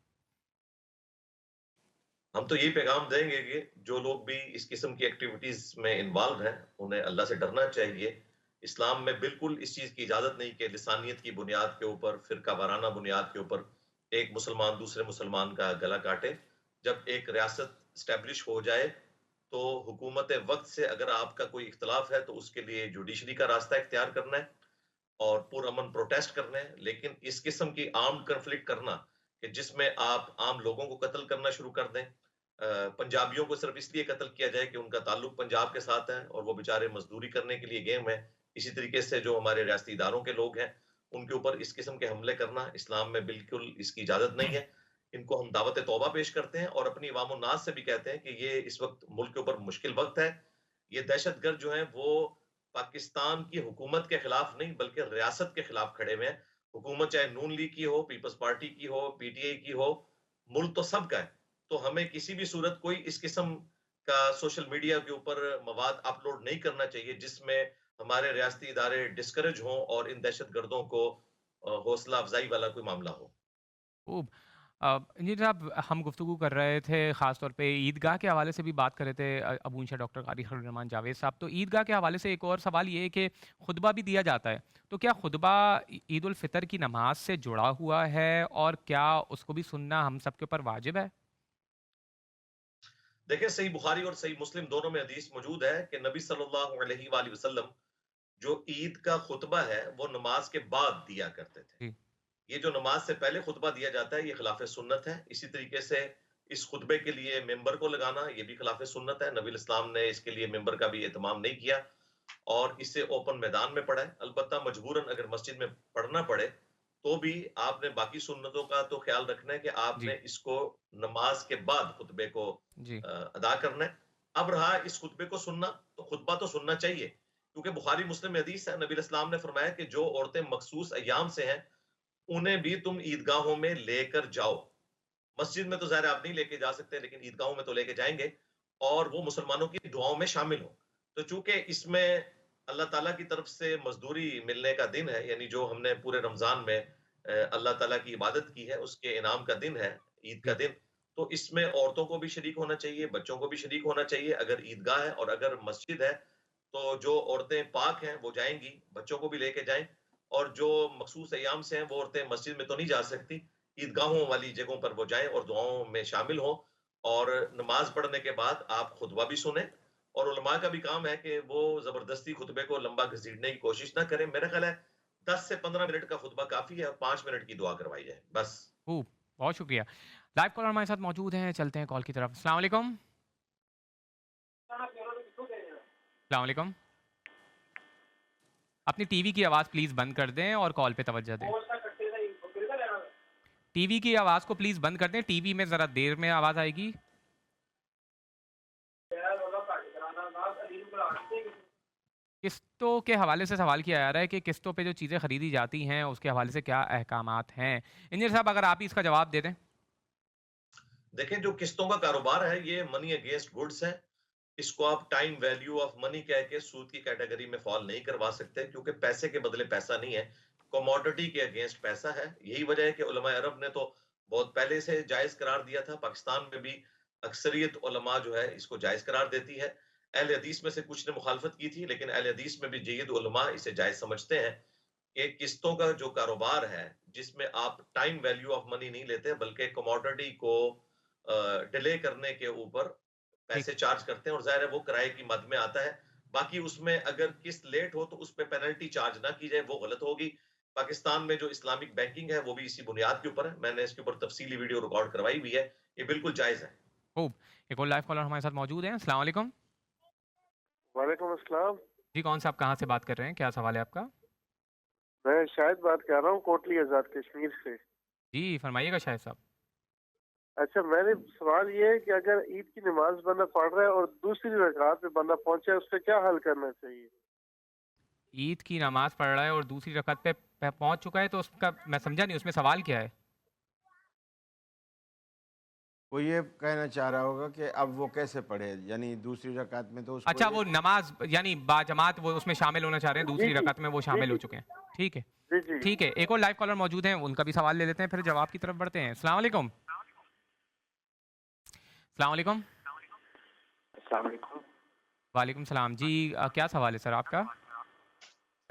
ہم تو یہی پیغام دیں گے کہ جو لوگ بھی اس قسم کی ایکٹیویٹیز میں انوالو ہیں انہیں اللہ سے ڈرنا چاہیے۔ اسلام میں بالکل اس چیز کی اجازت نہیں کہ لسانیت کی بنیاد کے اوپر، فرقہ وارانہ بنیاد کے اوپر ایک مسلمان دوسرے مسلمان کا گلا کاٹے۔ جب ایک ریاست اسٹیبلش ہو جائے تو حکومت وقت سے اگر آپ کا کوئی اختلاف ہے تو اس کے لیے جوڈیشری کا راستہ اختیار کرنا ہے اور پرامن پروٹیسٹ کرنے ہیں، لیکن اس قسم کی آرمڈ کنفلکٹ کرنا کہ جس میں آپ عام لوگوں کو قتل کرنا شروع کر دیں، پنجابیوں کو صرف اس لیے قتل کیا جائے کہ ان کا تعلق پنجاب کے ساتھ ہے اور وہ بیچارے مزدوری کرنے کے لیے گئے ہوئے ہیں، اسی طریقے سے جو ہمارے ریاستی اداروں کے لوگ ہیں ان کے اوپر اس قسم کے حملے کرنا اسلام میں بالکل اس کی اجازت نہیں ہے۔ ان کو ہم دعوت توبہ پیش کرتے ہیں اور اپنی عوام الناس سے بھی کہتے ہیں کہ یہ اس وقت ملک کے اوپر مشکل وقت ہے۔ یہ دہشت گرد جو ہیں وہ پاکستان کی حکومت کے خلاف نہیں بلکہ ریاست کے خلاف کھڑے ہوئے ہیں۔ حکومت چاہے نون لیگ کی ہو، پیپلز پارٹی کی ہو، پی ٹی آئی کی ہو، ملک تو سب کا ہے۔ تو ہمیں کسی بھی صورت کوئی اس قسم کا سوشل میڈیا کے اوپر مواد اپلوڈ نہیں کرنا چاہیے جس میں ہمارے ریاستی ادارے ڈسکریج ہوں اور ان دہشت گردوں کو حوصلہ افزائی والا کوئی معاملہ ہو۔ خوب۔ انجینئر صاحب، ہم گفتگو کر رہے تھے خاص طور پہ عیدگاہ کے حوالے سے بھی بات کر رہے تھے ابو انشا ڈاکٹر قاری خلیلرحمان جاوید صاحب، تو عیدگاہ کے حوالے سے ایک اور سوال یہ ہے کہ خطبہ بھی دیا جاتا ہے، تو کیا خطبہ عید الفطر کی نماز سے جڑا ہوا ہے اور کیا اس کو بھی سننا ہم سب کے اوپر واجب ہے؟ دیکھیں صحیح بخاری اور صحیح مسلم دونوں میں حدیث موجود ہے کہ نبی صلی اللہ علیہ وآلہ وسلم جو عید کا خطبہ ہے وہ نماز کے بعد دیا کرتے تھے۔ جی یہ جو نماز سے پہلے خطبہ دیا جاتا ہے یہ خلاف سنت ہے۔ اسی طریقے سے اس خطبے کے لیے ممبر کو لگانا یہ بھی خلاف سنت ہے۔ نبی الاسلام نے اس کے لیے ممبر کا بھی اہتمام نہیں کیا اور اسے اوپن میدان میں پڑھا ہے۔ البتہ مجبوراً اگر مسجد میں پڑھنا پڑے تو بھی آپ نے باقی سنتوں کا تو خیال رکھنا ہے کہ آپ جی نے اس کو نماز کے بعد خطبے کو جی ادا کرنا ہے۔ اب رہا اس خطبے کو سننا، تو خطبہ تو سننا چاہیے کیونکہ بخاری مسلم میں حدیث ہے، نبی الاسلام نے فرمایا کہ جو عورتیں مخصوص ایام سے ہیں انہیں بھی تم عیدگاہوں میں لے کر جاؤ۔ مسجد میں تو ظاہر آپ نہیں لے کے جا سکتے لیکن عیدگاہوں میں تو لے کے جائیں گے اور وہ مسلمانوں کی دعاؤں میں شامل ہوں۔ تو چونکہ اس میں اللہ تعالیٰ کی طرف سے مزدوری ملنے کا دن ہے، یعنی جو ہم نے پورے رمضان میں اللہ تعالیٰ کی عبادت کی ہے اس کے انعام کا دن ہے عید کا جی دن، تو اس میں عورتوں کو بھی شریک ہونا چاہیے، بچوں کو بھی شریک ہونا چاہیے۔ اگر عیدگاہ ہے اور اگر مسجد ہے تو جو عورتیں پاک ہیں وہ جائیں گی، بچوں کو بھی لے کے جائیں، اور جو مخصوص ایام سے ہیں وہ عورتیں مسجد میں تو نہیں جا سکتی، عیدگاہوں والی جگہوں پر وہ جائیں اور دعاؤں میں شامل ہوں، اور نماز پڑھنے کے بعد آپ خطبہ بھی سنیں۔ اور علماء کا بھی کام ہے کہ وہ زبردستی خطبے کو لمبا گھسیٹنے کی کوشش نہ کریں۔ میرا خیال ہے 10 سے 15 منٹ کا خطبہ کافی ہے اور 5 منٹ کی دعا کروائی جائے بس۔ خوب، بہت شکریہ۔ لائیو کالر ہمارے ساتھ موجود ہیں، چلتے ہیں کال کی طرف۔ السلام علیکم۔ السلام علیکم۔ اپنی ٹی وی کی آواز پلیز بند کر دیں اور کال پہ توجہ دیں۔ ٹی وی کی آواز کو پلیز بند کر دیں، ٹی وی میں ذرا دیر میں آواز آئے گی۔ قسطوں کے حوالے سے سوال کیا جا رہا ہے کہ قسطوں پہ جو چیزیں خریدی جاتی ہیں اس کے حوالے سے کیا احکامات ہیں؟ انجینئر صاحب اگر آپ ہی اس کا جواب دے دیں۔ دیکھیں جو قسطوں کا کاروبار ہے یہ منی اگینسٹ گڈس ہے، اس کو آپ ٹائم ویلیو آف منی کہہ کے سود کی کیٹیگری میں فال نہیں کروا سکتے کیونکہ پیسے کے بدلے پیسہ نہیں ہے، کوموڈٹی کے اگینسٹ پیسہ ہے۔ یہی وجہ ہے کہ علماء عرب نے تو بہت پہلے سے جائز قرار دیا تھا، پاکستان میں بھی اکثریت علماء جو ہے اس کو جائز قرار دیتی ہے۔ اہل حدیث میں سے کچھ نے مخالفت کی تھی لیکن اہل حدیث میں بھی جید علماء اسے جائز سمجھتے ہیں کہ قسطوں کا جو کاروبار ہے جس میں آپ ٹائم ویلیو آف منی نہیں لیتے بلکہ کموڈٹی کو ڈیلے کرنے کے اوپر ٹھیک۔ پیسے چارج کرتے ہیں، اور ظاہر ہے وہ کرائے کی مد میں آتا ہے۔ باقی اس میں اگر قسط لیٹ ہو تو اس پہ پینلٹی چارج نہ کی جائے، وہ غلط ہوگی۔ پاکستان میں جو اسلامک بینکنگ ہے وہ بھی اسی بنیاد کے اوپر ہے، میں نے اس کے اوپر تفصیلی ویڈیو ریکارڈ کروائی ہوئی ہے، یہ بالکل جائز ہے۔ خوب، ایک اور لائیو کالر ہمارے ساتھ موجود ہیں۔ السلام علیکم۔ وعلیکم السلام۔ جی کون صاحب کہاں سے بات کر رہے ہیں، کیا سوال ہے آپ کا؟ میں شاہد بات کر رہا ہوں کوٹلی آزاد کشمیر سے۔ جی فرمائیے گا شاہد صاحب۔ اچھا میں نے سوال یہ ہے کہ اگر عید کی نماز بندہ پڑھ رہا ہے اور دوسری رکعت پہ بندہ پہنچا ہے اس کا کیا حل کرنا چاہیے؟ عید کی نماز پڑھ رہا ہے اور دوسری رکعت پہ پہنچ چکا ہے، تو اس کا میں سمجھا نہیں، اس میں سوال کیا ہے؟ وہ یہ کہنا چاہ رہا ہوگا کہ اب وہ کیسے پڑھے، یعنی دوسری رکعت میں تو اس کو اچھا، وہ نماز یعنی با جماعت وہ اس میں شامل ہونا چاہ رہے ہیں، جی دوسری جی رکعت میں وہ جی شامل ہو جی چکے ہیں. ٹھیک ہے، جی جی ٹھیک ہے. ایک اور لائیو کالر موجود ہیں، ان کا بھی سوال لے لیتے ہیں، پھر جواب کی طرف بڑھتے ہیں. السلام علیکم. السلام علیکم. السلام علیکم. وعلیکم السلام جی. کیا سوال ہے سر آپ کا؟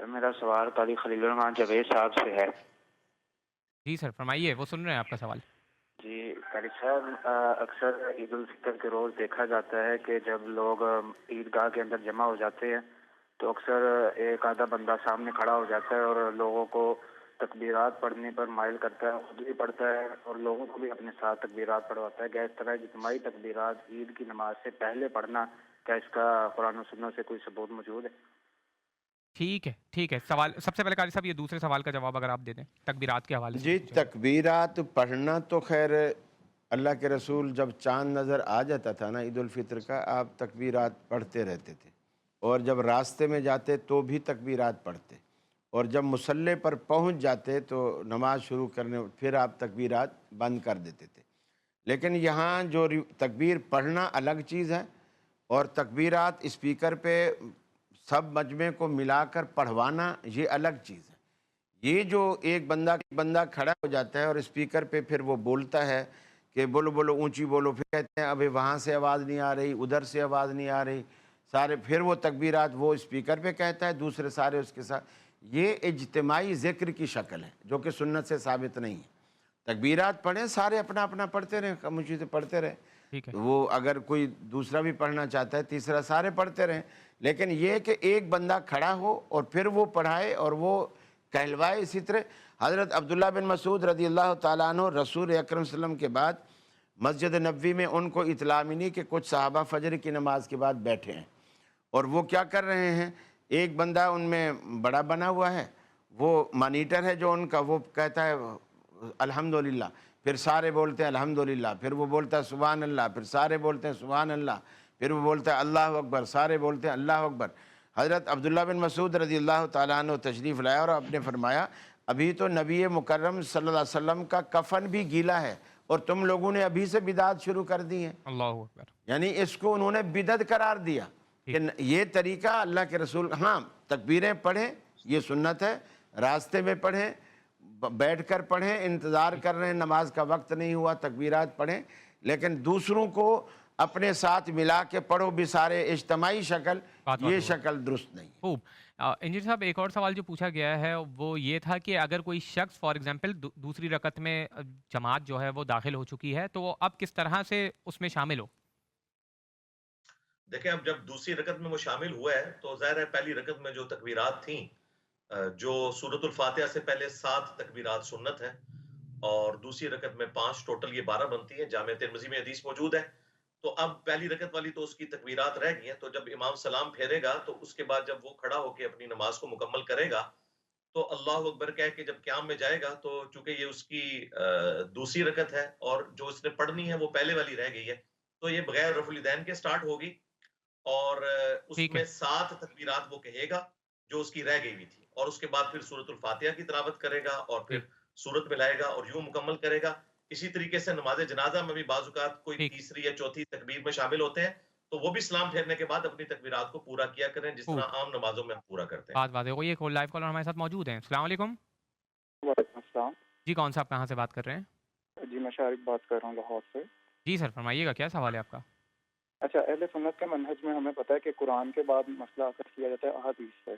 میرا سوال قاضی خلیل الرحمان جاوید صاحب سے ہے. جی سر فرمائیے، وہ سن رہے ہیں آپ کا سوال. جی قاضی صاحب، اکثر عید الفطر کے روز دیکھا جاتا ہے کہ جب لوگ عیدگاہ کے اندر جمع ہو جاتے ہیں تو اکثر ایک آدھا بندہ سامنے کھڑا ہو جاتا ہے اور لوگوں کو تکبیرات پڑھنے پر مائل کرتا ہے، خود بھی پڑھتا ہے اور لوگوں کو بھی اپنے ساتھ تکبیرات پڑھواتا ہے. کیا اس طرح اجتماعی تکبیرات عید کی نماز سے پہلے پڑھنا، کیا اس کا قرآن و سنت سے کوئی ثبوت موجود ہے؟ ٹھیک ہے، ٹھیک ہے. سوال سب سے پہلے قاری صاحب یہ دوسرے سوال کا جواب اگر آپ دے دیں، تکبیرات کے حوالے سے جی جو پوچھا گیا. تکبیرات پڑھنا تو خیر اللہ کے رسول جب چاند نظر آ جاتا تھا نا عید الفطر کا، آپ تکبیرات پڑھتے رہتے تھے، اور جب راستے میں جاتے تو بھی تکبیرات پڑھتے، اور جب مصلی پر پہنچ جاتے تو نماز شروع کرنے پھر آپ تکبیرات بند کر دیتے تھے. لیکن یہاں جو تکبیر پڑھنا الگ چیز ہے، اور تکبیرات اسپیکر پہ سب مجمع کو ملا کر پڑھوانا یہ الگ چیز ہے. یہ جو ایک بندہ کھڑا ہو جاتا ہے اور اسپیکر پہ پھر وہ بولتا ہے کہ بولو بولو اونچی بولو، پھر کہتے ہیں ابھی وہاں سے آواز نہیں آ رہی، ادھر سے آواز نہیں آ رہی، سارے پھر وہ تکبیرات وہ اسپیکر پہ کہتا ہے، دوسرے سارے اس کے ساتھ. یہ اجتماعی ذکر کی شکل ہے جو کہ سنت سے ثابت نہیں ہے. تکبیرات پڑھیں، سارے اپنا اپنا پڑھتے رہیں، خاموشی سے پڑھتے رہیں. ٹھیک ہے، وہ اگر کوئی دوسرا بھی پڑھنا چاہتا ہے، تیسرا، سارے پڑھتے رہیں. لیکن یہ کہ ایک بندہ کھڑا ہو اور پھر وہ پڑھائے اور وہ کہلوائے. اسی طرح حضرت عبداللہ بن مسعود رضی اللہ تعالیٰ عنہ رسول اکرم صلی اللہ علیہ وسلم کے بعد مسجد نبوی میں ان کو اطلاع ملی کہ کچھ صحابہ فجر کی نماز کے بعد بیٹھے ہیں، اور وہ کیا کر رہے ہیں. ایک بندہ ان میں بڑا بنا ہوا ہے، وہ مانیٹر ہے جو ان کا، وہ کہتا ہے الحمدللہ، پھر سارے بولتے ہیں الحمدللہ، پھر وہ بولتا ہے سبحان اللہ، پھر سارے بولتے ہیں سبحان اللہ، پھر وہ بولتا ہے اللہ اکبر، سارے بولتے ہیں اللہ اکبر. حضرت عبداللہ بن مسعود رضی اللہ تعالیٰ عنہ تشریف لائے اور آپ نے فرمایا ابھی تو نبی مکرم صلی اللہ علیہ وسلم کا کفن بھی گیلا ہے اور تم لوگوں نے ابھی سے بدعت شروع کر دی ہیں. اللہ اکبر. یعنی اس کو انہوں نے بدعت قرار دیا کہ یہ طریقہ اللہ کے رسول. ہاں تکبیریں پڑھیں، یہ سنت ہے، راستے میں پڑھیں، بیٹھ کر پڑھیں، انتظار کر رہے ہیں نماز کا وقت نہیں ہوا تکبیرات پڑھیں، لیکن دوسروں کو اپنے ساتھ ملا کے پڑھو بھی سارے اجتماعی شکل، یہ شکل درست نہیں. خوب. انجینئر صاحب ایک اور سوال جو پوچھا گیا ہے وہ یہ تھا کہ اگر کوئی شخص فار ایگزامپل دوسری رکعت میں جماعت جو ہے وہ داخل ہو چکی ہے تو وہ اب کس طرح سے اس میں شامل ہو؟ دیکھیں اب جب دوسری رکعت میں وہ شامل ہوا ہے تو ظاہر ہے پہلی رکعت میں جو تکبیرات تھیں، جو سورۃ الفاتحہ سے پہلے 7 تکبیرات سنت ہیں اور دوسری رکعت میں 5، ٹوٹل یہ 12 بنتی ہیں. جامع ترمذی میں حدیث موجود ہے. تو اب پہلی رکعت والی تو اس کی تکبیرات رہ گئی ہیں، تو جب امام سلام پھیرے گا تو اس کے بعد جب وہ کھڑا ہو کے اپنی نماز کو مکمل کرے گا تو اللہ اکبر کہہ کے جب قیام میں جائے گا تو چونکہ یہ اس کی دوسری رکعت ہے اور جو اس نے پڑھنی ہے وہ پہلے والی رہ گئی ہے، تو یہ بغیر رفع الیدین کے سٹارٹ ہوگی اور اس میں 7 تکبیرات وہ کہے گا جو اس کی رہ گئی ہوئی تھی، اور اس کے بعد پھر سورۃ الفاتحہ کی تلاوت کرے گا اور پھر سورت میں لائے گا اور یوں مکمل کرے گا. اسی طریقے سے نماز جنازہ میں بھی بعض اوقات کوئی تیسری یا چوتھی تکبیر میں شامل ہوتے ہیں تو وہ بھی سلام پھیرنے کے بعد اپنی تکبیرات کو پورا کیا کریں جس طرح عام نمازوں میں ہم پورا کرتے ہیں. بات واضح ہو گئی. ایک اور لائیو کالر ہمارے ساتھ موجود ہیں. السلام علیکم. وعلیکم السلام. جی کون صاحب کہاں سے بات کر رہے ہیں؟ جی میں شارق بات کر رہا ہوں لاہور سے. جی سر فرمائیے گا، کیا سوال ہے آپ کا؟ اچھا، اہل سنت کے منہج میں ہمیں پتہ ہے کہ قرآن کے بعد مسئلہ اخذ کیا جاتا ہے احادیث سے،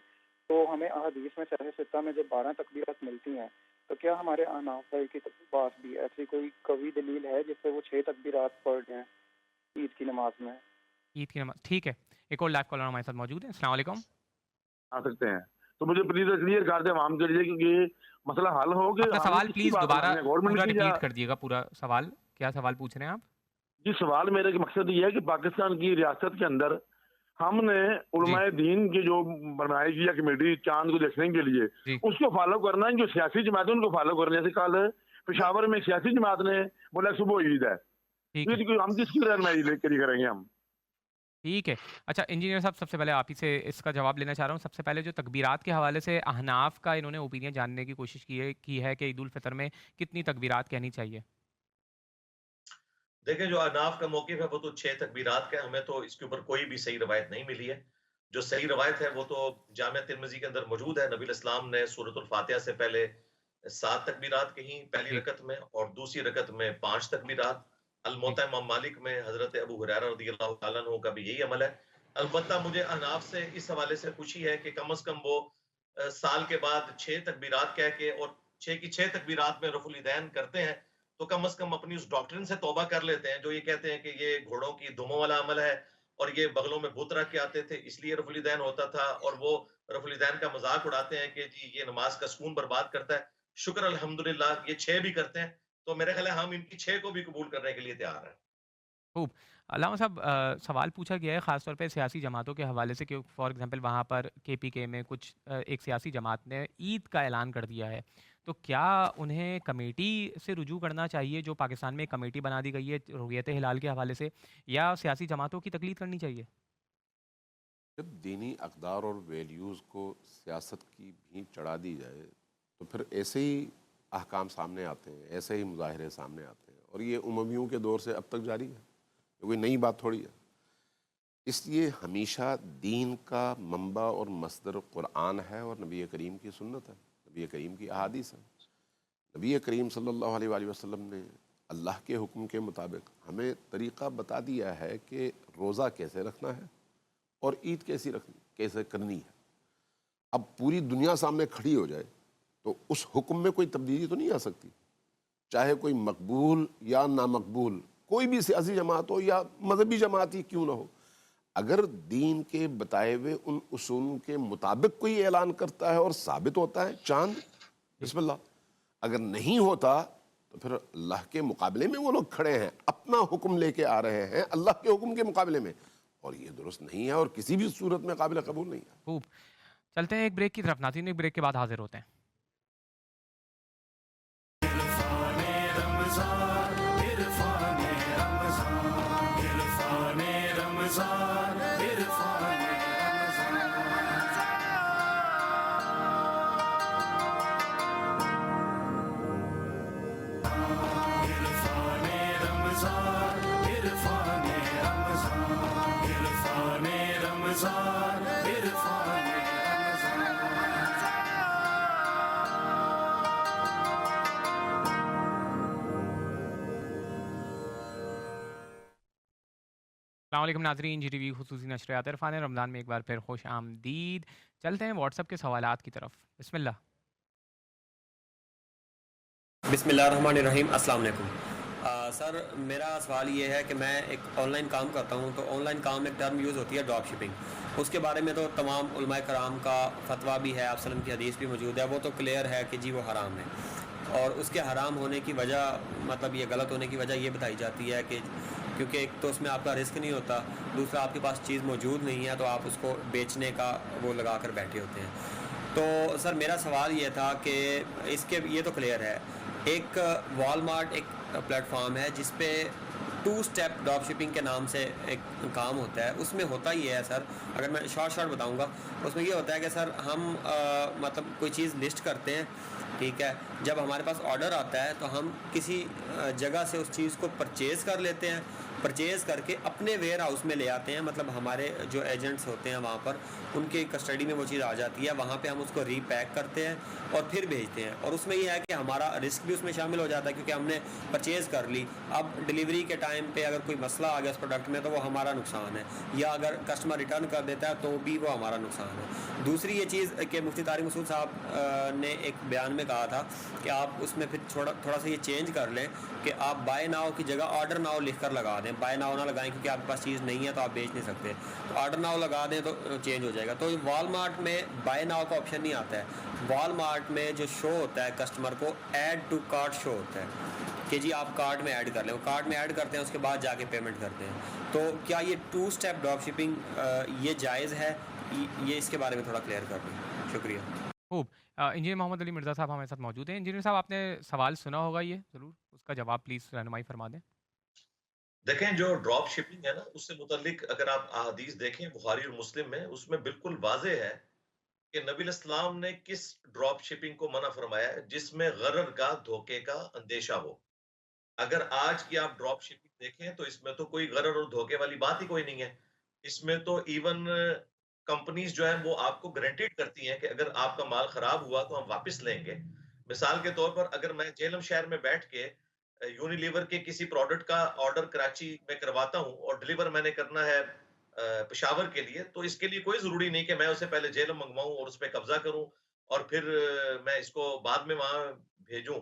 تو ہمیں احادیث میں شرح ستہ میں جب 12 تکبیرات ملتی ہیں تو کیا ہمارے احناف بھائی کی پاس بھی ایسی کوئی قوی دلیل ہے جس سے وہ 6 تکبیرات پڑھ لیں عید کی نماز میں؟ عید کی نماز ٹھیک ہے. ایک اور لائیو کالر ہمارے ساتھ موجود ہیں. السلام علیکم. آ سکتے ہیں تو مجھے پلیز کلیئر کر دیں عوام کے لیے کیونکہ یہ مسئلہ حل ہو کہ اپنا سوال پلیز دوبارہ پورا کی ریپیٹ کر دیے گا. پورا سوال کیا سوال پوچھ رہے ہیں آپ؟ جی سوال میرے مقصد یہ ہے کہ پاکستان کی ریاست کے اندر ہم نے علماء دین کی جو بنائی گئی کمیٹی چاند کو دیکھنے کے لیے اس کو فالو کرنا ہے. جو سیاسی جماعتیں ان کو فالو کرنا ہے. جیسے کل پشاور میں سیاسی جماعت نے بولا صبح عید ہے، ہم کس کی رہنمائی کریں گے؟ ہم ٹھیک ہے۔ اچھا انجینئر صاحب، سب سے پہلے آپ ہی سے اس کا جواب لینا چاہ رہا ہوں۔ سب سے پہلے جو تکبیرات کے حوالے سے احناف کا انہوں نے اوپینین جاننے کی کوشش کی ہے کہ عید الفطر میں کتنی تکبیرات کہنی چاہیے؟ دیکھیں جو اناف کا موقف ہے وہ تو 6 تکبیرات کا ہے، ہمیں تو اس کے اوپر کوئی بھی صحیح روایت نہیں ملی ہے۔ جو صحیح روایت ہے وہ تو جامع ترمذی کے اندر موجود ہے، نبی علیہ السلام نے سورۃ الفاتحہ سے پہلے 7 تکبیرات کہیں پہلی جی رکعت میں، اور دوسری رکعت میں 5 تکبیرات۔ جی الموطا امام مالک میں حضرت ابو ہریرہ رضی اللہ تعالیٰ عنہ کا بھی یہی عمل ہے۔ البتہ مجھے اناف سے اس حوالے سے خوشی ہے کہ کم از کم وہ سال کے بعد 6 تکبیرات کہہ کے اور 6 کی 6 تکبیرات میں رفع الیدین کرتے ہیں، تو کم از کم اپنی اس ڈاکٹرن سے توبہ کر لیتے ہیں جو یہ کہتے ہیں کہ یہ گھوڑوں کی دموں والا عمل ہے اور یہ بغلوں میں بت رکھ کے آتے تھے اس لیے رفع الیدین ہوتا تھا، اور وہ رفع الیدین کا مذاق اڑاتے ہیں کہ جی یہ نماز کا سکون برباد کرتا ہے۔ شکر الحمدللہ یہ 6 بھی کرتے ہیں، تو میرے خیال ہے ہم ان کی 6 کو بھی قبول کرنے کے لیے تیار ہیں۔ خوب۔ علامہ صاحب، سوال پوچھا گیا ہے خاص طور پہ سیاسی جماعتوں کے حوالے سے کہ فار ایگزامپل وہاں پر KPK میں کچھ ایک سیاسی جماعت نے عید کا اعلان کر دیا ہے، تو کیا انہیں کمیٹی سے رجوع کرنا چاہیے جو پاکستان میں ایک کمیٹی بنا دی گئی ہے رؤیت ہلال کے حوالے سے، یا سیاسی جماعتوں کی تقلید کرنی چاہیے؟ جب دینی اقدار اور ویلیوز کو سیاست کی بھی چڑھا دی جائے تو پھر ایسے ہی احکام سامنے آتے ہیں، ایسے ہی مظاہرے سامنے آتے ہیں، اور یہ امویوں کے دور سے اب تک جاری ہے، یہ کوئی نئی بات تھوڑی ہے۔ اس لیے ہمیشہ دین کا منبع اور مصدر قرآن ہے اور نبی کریم کی سنت ہے، نبی کریم کی احادیث ہے۔ نبی کریم صلی اللہ علیہ وآلہ وسلم نے اللہ کے حکم کے مطابق ہمیں طریقہ بتا دیا ہے کہ روزہ کیسے رکھنا ہے اور عید کیسے کرنی ہے۔ اب پوری دنیا سامنے کھڑی ہو جائے تو اس حکم میں کوئی تبدیلی تو نہیں آ سکتی، چاہے کوئی مقبول یا نامقبول کوئی بھی سیاسی جماعت ہو یا مذہبی جماعت ہی کیوں نہ ہو، اگر دین کے بتائے ہوئے ان اصول کے مطابق کوئی اعلان کرتا ہے اور ثابت ہوتا ہے چاند، بسم اللہ۔ اگر نہیں ہوتا تو پھر اللہ کے مقابلے میں وہ لوگ کھڑے ہیں، اپنا حکم لے کے آ رہے ہیں اللہ کے حکم کے مقابلے میں، اور یہ درست نہیں ہے اور کسی بھی صورت میں قابل قبول نہیں ہے۔ خوب، چلتے ہیں ایک بریک کی طرف، ناظرین ایک بریک کے بعد حاضر ہوتے ہیں۔ السلام علیکم ناظرین، جی ٹی وی خصوصی نشریات عرفان رمضان میں ایک بار پھر خوش آمدید۔ چلتے ہیں واٹس ایپ کے سوالات کی طرف، بسم اللہ۔ بسم اللہ الرحمن الرحیم، السلام علیکم۔ سر میرا سوال یہ ہے کہ میں ایک آن لائن کام کرتا ہوں، تو آن لائن کام میں ایک ٹرم یوز ہوتی ہے ڈراپ شپنگ، اس کے بارے میں تو تمام علماء کرام کا فتویٰ بھی ہے، آپ وسلم کی حدیث بھی موجود ہے، وہ تو کلیئر ہے کہ جی وہ حرام ہے، اور اس کے حرام ہونے کی وجہ مطلب یہ غلط ہونے کی وجہ یہ بتائی جاتی ہے کہ کیونکہ ایک تو اس میں آپ کا رسک نہیں ہوتا، دوسرا آپ کے پاس چیز موجود نہیں ہے تو آپ اس کو بیچنے کا وہ لگا کر بیٹھے ہوتے ہیں۔ تو سر میرا سوال یہ تھا کہ اس کے یہ تو کلیئر ہے، ایک والمارٹ ایک پلیٹ فارم ہے جس پہ 2 اسٹیپ ڈراپ شپنگ کے نام سے ایک کام ہوتا ہے، اس میں ہوتا یہ ہے سر، اگر میں شارٹ بتاؤں گا، اس میں یہ ہوتا ہے کہ سر ہم مطلب کوئی چیز لسٹ کرتے ہیں، ٹھیک ہے، جب ہمارے پاس آرڈر آتا ہے تو ہم کسی جگہ سے اس چیز کو پرچیز کر لیتے ہیں، پرچیز کر کے اپنے ویئر ہاؤس میں لے آتے ہیں، مطلب ہمارے جو ایجنٹس ہوتے ہیں وہاں پر ان کی کسٹڈی میں وہ چیز آ جاتی ہے، وہاں پہ ہم اس کو ری پیک کرتے ہیں اور پھر بھیجتے ہیں، اور اس میں یہ ہے کہ ہمارا رسک بھی اس میں شامل ہو جاتا ہے کیونکہ ہم نے پرچیز کر لی، اب ڈیلیوری کے ٹائم پہ اگر کوئی مسئلہ آ گیا اس پروڈکٹ میں تو وہ ہمارا نقصان ہے، یا اگر کسٹمر ریٹرن کر دیتا ہے تو بھی وہ ہمارا نقصان ہے۔ دوسری یہ چیز کہ مفتی طارق مسعود صاحب نے ایک بیان میں کہا تھا کہ آپ اس میں پھر تھوڑا سا یہ چینج کر لیں کہ آپ بائی ناؤ کی جگہ آرڈر ناؤ لکھ کر لگا دیں، بائی ناؤ نہ لگائیں کیونکہ آپ کے پاس چیز نہیں ہے تو آپ بیچ نہیں سکتے، تو آرڈر ناؤ لگا دیں تو چینج ہو جائے گا۔ تو وال مارٹ میں بائی ناؤ کا آپشن نہیں آتا ہے، وال مارٹ میں جو شو ہوتا ہے کسٹمر کو ایڈ ٹو کارٹ شو ہوتا ہے کہ جی آپ کارٹ میں ایڈ کر لیں، وہ کارٹ میں ایڈ کرتے ہیں، اس کے بعد جا کے پیمنٹ کرتے ہیں۔ تو کیا یہ 2 اسٹیپ ڈراپ شپنگ یہ جائز ہے؟ یہ اس کے بارے میں تھوڑا کلیئر کر دیں، شکریہ۔ خوب، انجینئر محمد علی مرزا صاحب ہمارے ساتھ موجود ہیں۔ انجینئر صاحب، آپ نے سوال سنا ہوگا، یہ ضرور اس کا جواب پلیز رہنمائی فرما دیں۔ دیکھیں جو ڈراپ شپنگ ہے نا، اس سے متعلق اگر آپ احادیث دیکھیں بخاری اور مسلم میں، اس میں بالکل واضح ہے کہ نبی علیہ السلام نے کس ڈراپ شپنگ کو منع فرمایا ہے، جس میں غرر کا، دھوکے کا اندیشہ ہو۔ اگر آج کی آپ ڈراپ شپنگ دیکھیں تو اس میں تو کوئی غرر اور دھوکے والی بات ہی کوئی نہیں ہے۔ اس میں تو ایون کمپنیز جو ہیں وہ آپ کو گارنٹیڈ کرتی ہیں کہ اگر آپ کا مال خراب ہوا تو ہم واپس لیں گے۔ مثال کے طور پر اگر میں جیلم شہر میں بیٹھ کے یونیلیور کے کسی پروڈکٹ کا آرڈر کراچی میں کرواتا ہوں اور ڈلیور میں نے کرنا ہے پشاور کے لیے، تو اس کے لیے کوئی ضروری نہیں کہ میں اسے پہلے جیلم منگواؤں اور اس پہ قبضہ کروں اور پھر میں اس کو بعد میں وہاں بھیجوں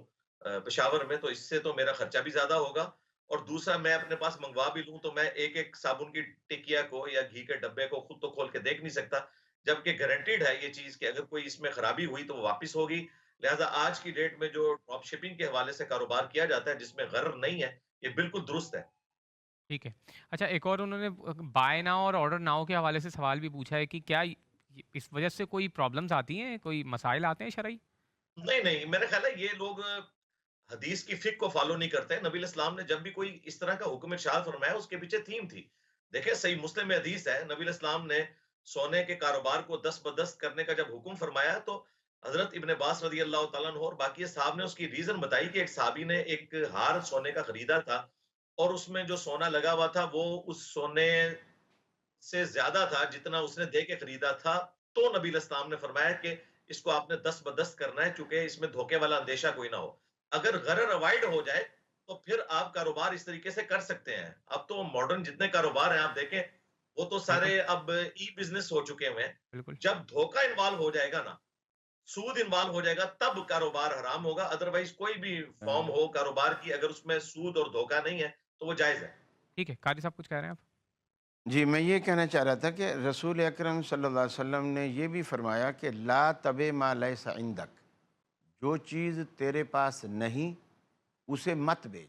پشاور میں، تو اس سے تو میرا خرچہ بھی زیادہ ہوگا، اور دوسرا میں اپنے پاس منگوا بھی لوں تو میں ایک ایک صابن کی ٹکیا کو یا گھی کے ڈبے کو خود تو کھول کے دیکھ نہیں سکتا، جبکہ گارنٹیڈ ہے یہ چیز کہ اگر کوئی اس میں خرابی ہوئی تو وہ واپس ہوگی۔ لہٰذا آج کی ڈیٹ میں جو ڈراپ شپنگ کے حوالے سے کاروبار کیا جاتا ہے جس میں غرر نہیں ہے، یہ بالکل درست ہے۔ ٹھیک ہے۔ اچھا، ایک اور انہوں نے بائی ناؤ اور آرڈر ناؤ کے حوالے سے سوال بھی پوچھا ہے کہ کیا اس وجہ سے کوئی پرابلمز آتی ہیں، کوئی مسائل آتے ہیں شرعی؟ نہیں نہیں، میرا خیال ہے یہ لوگ حدیث کی فقہ کو فالو نہیں کرتے ہیں۔ نبی علیہ السلام نے جب بھی کوئی اس طرح کا حکم ارشاد فرمایا اس کے پیچھے تھیم تھی۔ دیکھیں صحیح مسلم میں حدیث ہے، نبی علیہ السلام نے سونے کے کاروبار کو دست بدست کرنے کا جب حکم فرمایا تو حضرت ابن عباس رضی اللہ تعالیٰ عنہ اور باقی صاحب نے اس کی ریزن بتائی کہ ایک صحابی نے ایک ہار سونے کا خریدا تھا اور اس میں جو سونا لگا ہوا تھا وہ اس سونے سے زیادہ تھا جتنا اس نے دے کے خریدا تھا، تو نبی علیہ السلام نے فرمایا کہ اس کو آپ نے دست بدست کرنا ہے چونکہ اس میں دھوکے والا اندیشہ کوئی نہ ہو۔ اگر غرر اوائڈ ہو جائے تو پھر آپ کاروبار اس طریقے سے کر سکتے ہیں۔ اب تو ماڈرن جتنے کاروبار ہیں آپ دیکھیں وہ تو بالکل سارے اب ای بزنس ہو چکے ہوئے ہیں۔ بالکل جب دھوکہ انوالو ہو جائے گا نا، سود انوالو ہو جائے گا، تب کاروبار حرام ہوگا، ادروائز کوئی بھی فارم ہو کاروبار کی اگر اس میں سود اور دھوکہ نہیں ہے تو وہ جائز ہے۔ ٹھیک ہے، قاضی صاحب کچھ کہہ رہے ہیں آپ؟ جی میں یہ کہنا چاہ رہا تھا کہ رسول اکرم صلی اللہ علیہ وسلم نے یہ بھی فرمایا کہ لا تبع ما لیس عندک، جو چیز تیرے پاس نہیں اسے مت بیچ۔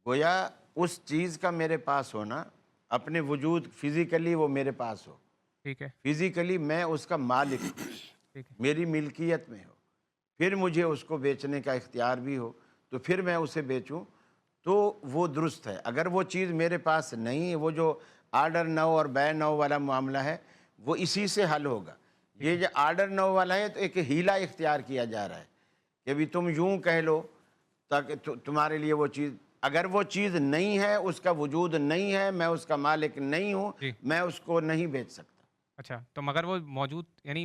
گویا اس چیز کا میرے پاس ہونا، اپنے وجود فزیکلی وہ میرے پاس ہو، ٹھیک ہے فزیکلی میں اس کا مالک ہوں، ٹھیک ہے میری ملکیت میں ہو، پھر مجھے اس کو بیچنے کا اختیار بھی ہو تو پھر میں اسے بیچوں تو وہ درست ہے۔ اگر وہ چیز میرے پاس نہیں ہے، وہ جو آرڈر نو اور بے نو والا معاملہ ہے وہ اسی سے حل ہوگا۔ یہ جو آرڈر نو والا ہے تو ایک ہیلہ اختیار کیا جا رہا ہے کہ بھی تم یوں کہہ لو تاکہ تمہارے لیے وہ چیز، اگر وہ چیز نہیں ہے، اس کا وجود نہیں ہے، میں اس کا مالک نہیں ہوں، جی میں اس کو نہیں بیچ سکتا۔ اچھا، تو مگر وہ موجود، یعنی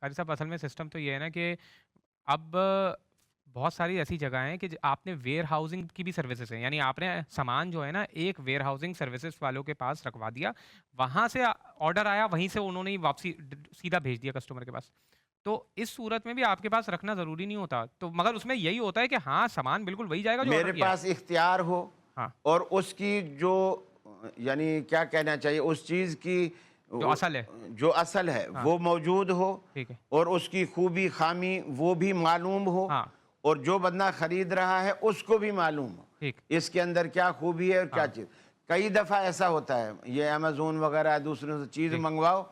قاضی صاحب اصل میں سسٹم تو یہ ہے نا کہ اب بہت ساری ایسی جگہیں ہیں کہ آپ نے ویئر ہاؤسنگ کی بھی سروسز ہیں، یعنی آپ نے سامان جو ہے نا ایک ویئر ہاؤسنگ سروسز والوں کے پاس رکھوا دیا، وہاں سے آرڈر آیا، وہیں سے انہوں نے واپسی سیدھا بھیج دیا کسٹمر کے پاس، تو اس صورت میں بھی آپ کے پاس رکھنا ضروری نہیں ہوتا، تو مگر اس میں یہی ہوتا ہے کہ ہاں سامان بالکل وہی جائے گا جو میرے آرڈر کیا ہے۔ پاس اختیار ہو ہاں اور اس کی جو یعنی کیا کہنا چاہیے، اس چیز کی جو اصل ہے، جو اصل ہے ہاں وہ موجود ہو ٹھیک ہے اور اس کی خوبی خامی وہ بھی معلوم ہو، ہاں اور جو بندہ خرید رہا ہے اس کو بھی معلوم ہو ٹھیک اس کے اندر کیا خوبی ہے اور کیا ہاں چیز۔ کئی دفعہ ایسا ہوتا ہے، یہ امیزون وغیرہ دوسروں سے چیز جی منگواؤ،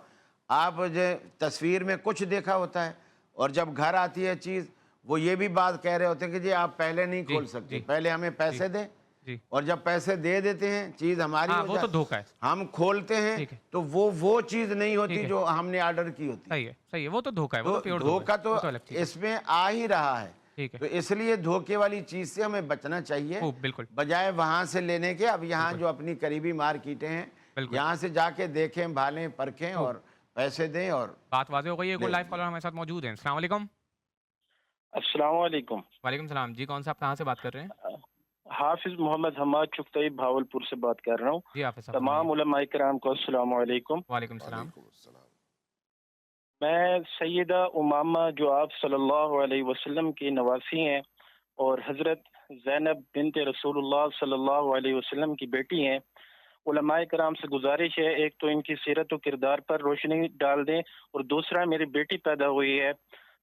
آپ جو تصویر میں کچھ دیکھا ہوتا ہے اور جب گھر آتی ہے چیز وہ یہ بھی بات کہہ رہے ہوتے ہیں کہ جی آپ پہلے نہیں جی کھول سکتے، جی پہلے ہمیں جی پیسے دیں، جی اور جب پیسے دے دیتے ہیں چیز ہماری ہاں ہو وہ تو جائے، دھوکا ہے، ہم کھولتے ہیں ٹھیک ہے تو وہ چیز نہیں ٹھیک ہوتی ہے، جو ہم نے آرڈر کی ہوتی۔ صحیح ہے صحیح ہے، وہ تو دھوکا ہے، وہ تو تو پیور دھوکا دھوکہ ہے، تو وہ تو الگ چیز ہے، اس میں آ ہی رہا ہے، ٹھیک ہے تو اس لیے دھوکے والی چیز سے ہمیں بچنا چاہیے، خوب بالکل بجائے وہاں سے لینے کے۔ اب یہاں بالکل جو اپنی قریبی مارکیٹیں ہیں بالکل یہاں سے جا کے دیکھیں، بھالیں، پرکھیں خوب، اور پیسے دیں اور بات واضح ہو گئی ہے۔ کوئی لے لائیو لیں۔ کالر ہمارے ساتھ موجود ہیں، السلام علیکم۔ السلام علیکم۔ وعلیکم السلام جی، کون سا آپ کہاں سے بات کر رہے ہیں؟ حافظ محمد حماد چکتائی بھاول پور سے بات کر رہا ہوں۔ جی حافظ صاحب تمام فرمائیے۔ علماء کرام کو السلام علیکم۔ وعلیکم السلام۔ وعلیکم السلام۔ میں سیدہ امامہ جو آپ صلی اللہ علیہ وسلم کی نواسی ہیں اور حضرت زینب بنت رسول اللہ صلی اللہ علیہ وسلم کی بیٹی ہیں، علماء کرام سے گزارش ہے ایک تو ان کی سیرت و کردار پر روشنی ڈال دیں، اور دوسرا میری بیٹی پیدا ہوئی ہے،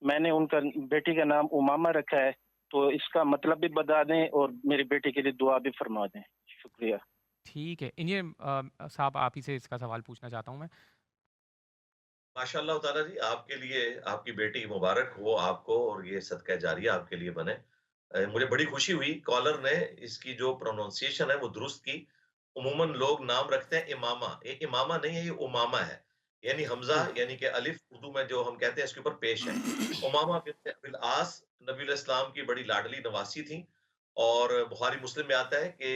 میں نے ان کا بیٹی کا نام امامہ رکھا ہے، تو اس کا مطلب بھی بتا دیں اور میری بیٹی کے لیے دعا بھی فرما دیں، شکریہ۔ ٹھیک ہے، انجینئر صاحب آپ ہی سے اس کا سوال پوچھنا چاہتا ہوں میں۔ ماشاء اللہ تعالیٰ جی، آپ کے لیے آپ کی بیٹی مبارک ہو آپ کو، اور یہ صدقہ جاریہ آپ کے لیے بنے۔ مجھے بڑی خوشی ہوئی کالر نے اس کی جو پروننسیشن ہے وہ درست کی، عموماً لوگ نام رکھتے ہیں امامہ. یہ امامہ نہیں ہے، یہ امامہ ہے. یعنی حمزہ یعنی کہ الف اردو میں جو ہم کہتے ہیں اس کے اوپر پیش ہے. امامہ بنت ابی العاص نبی علیہ السلام کی بڑی لاڈلی نواسی تھیں، اور بخاری مسلم میں آتا ہے کہ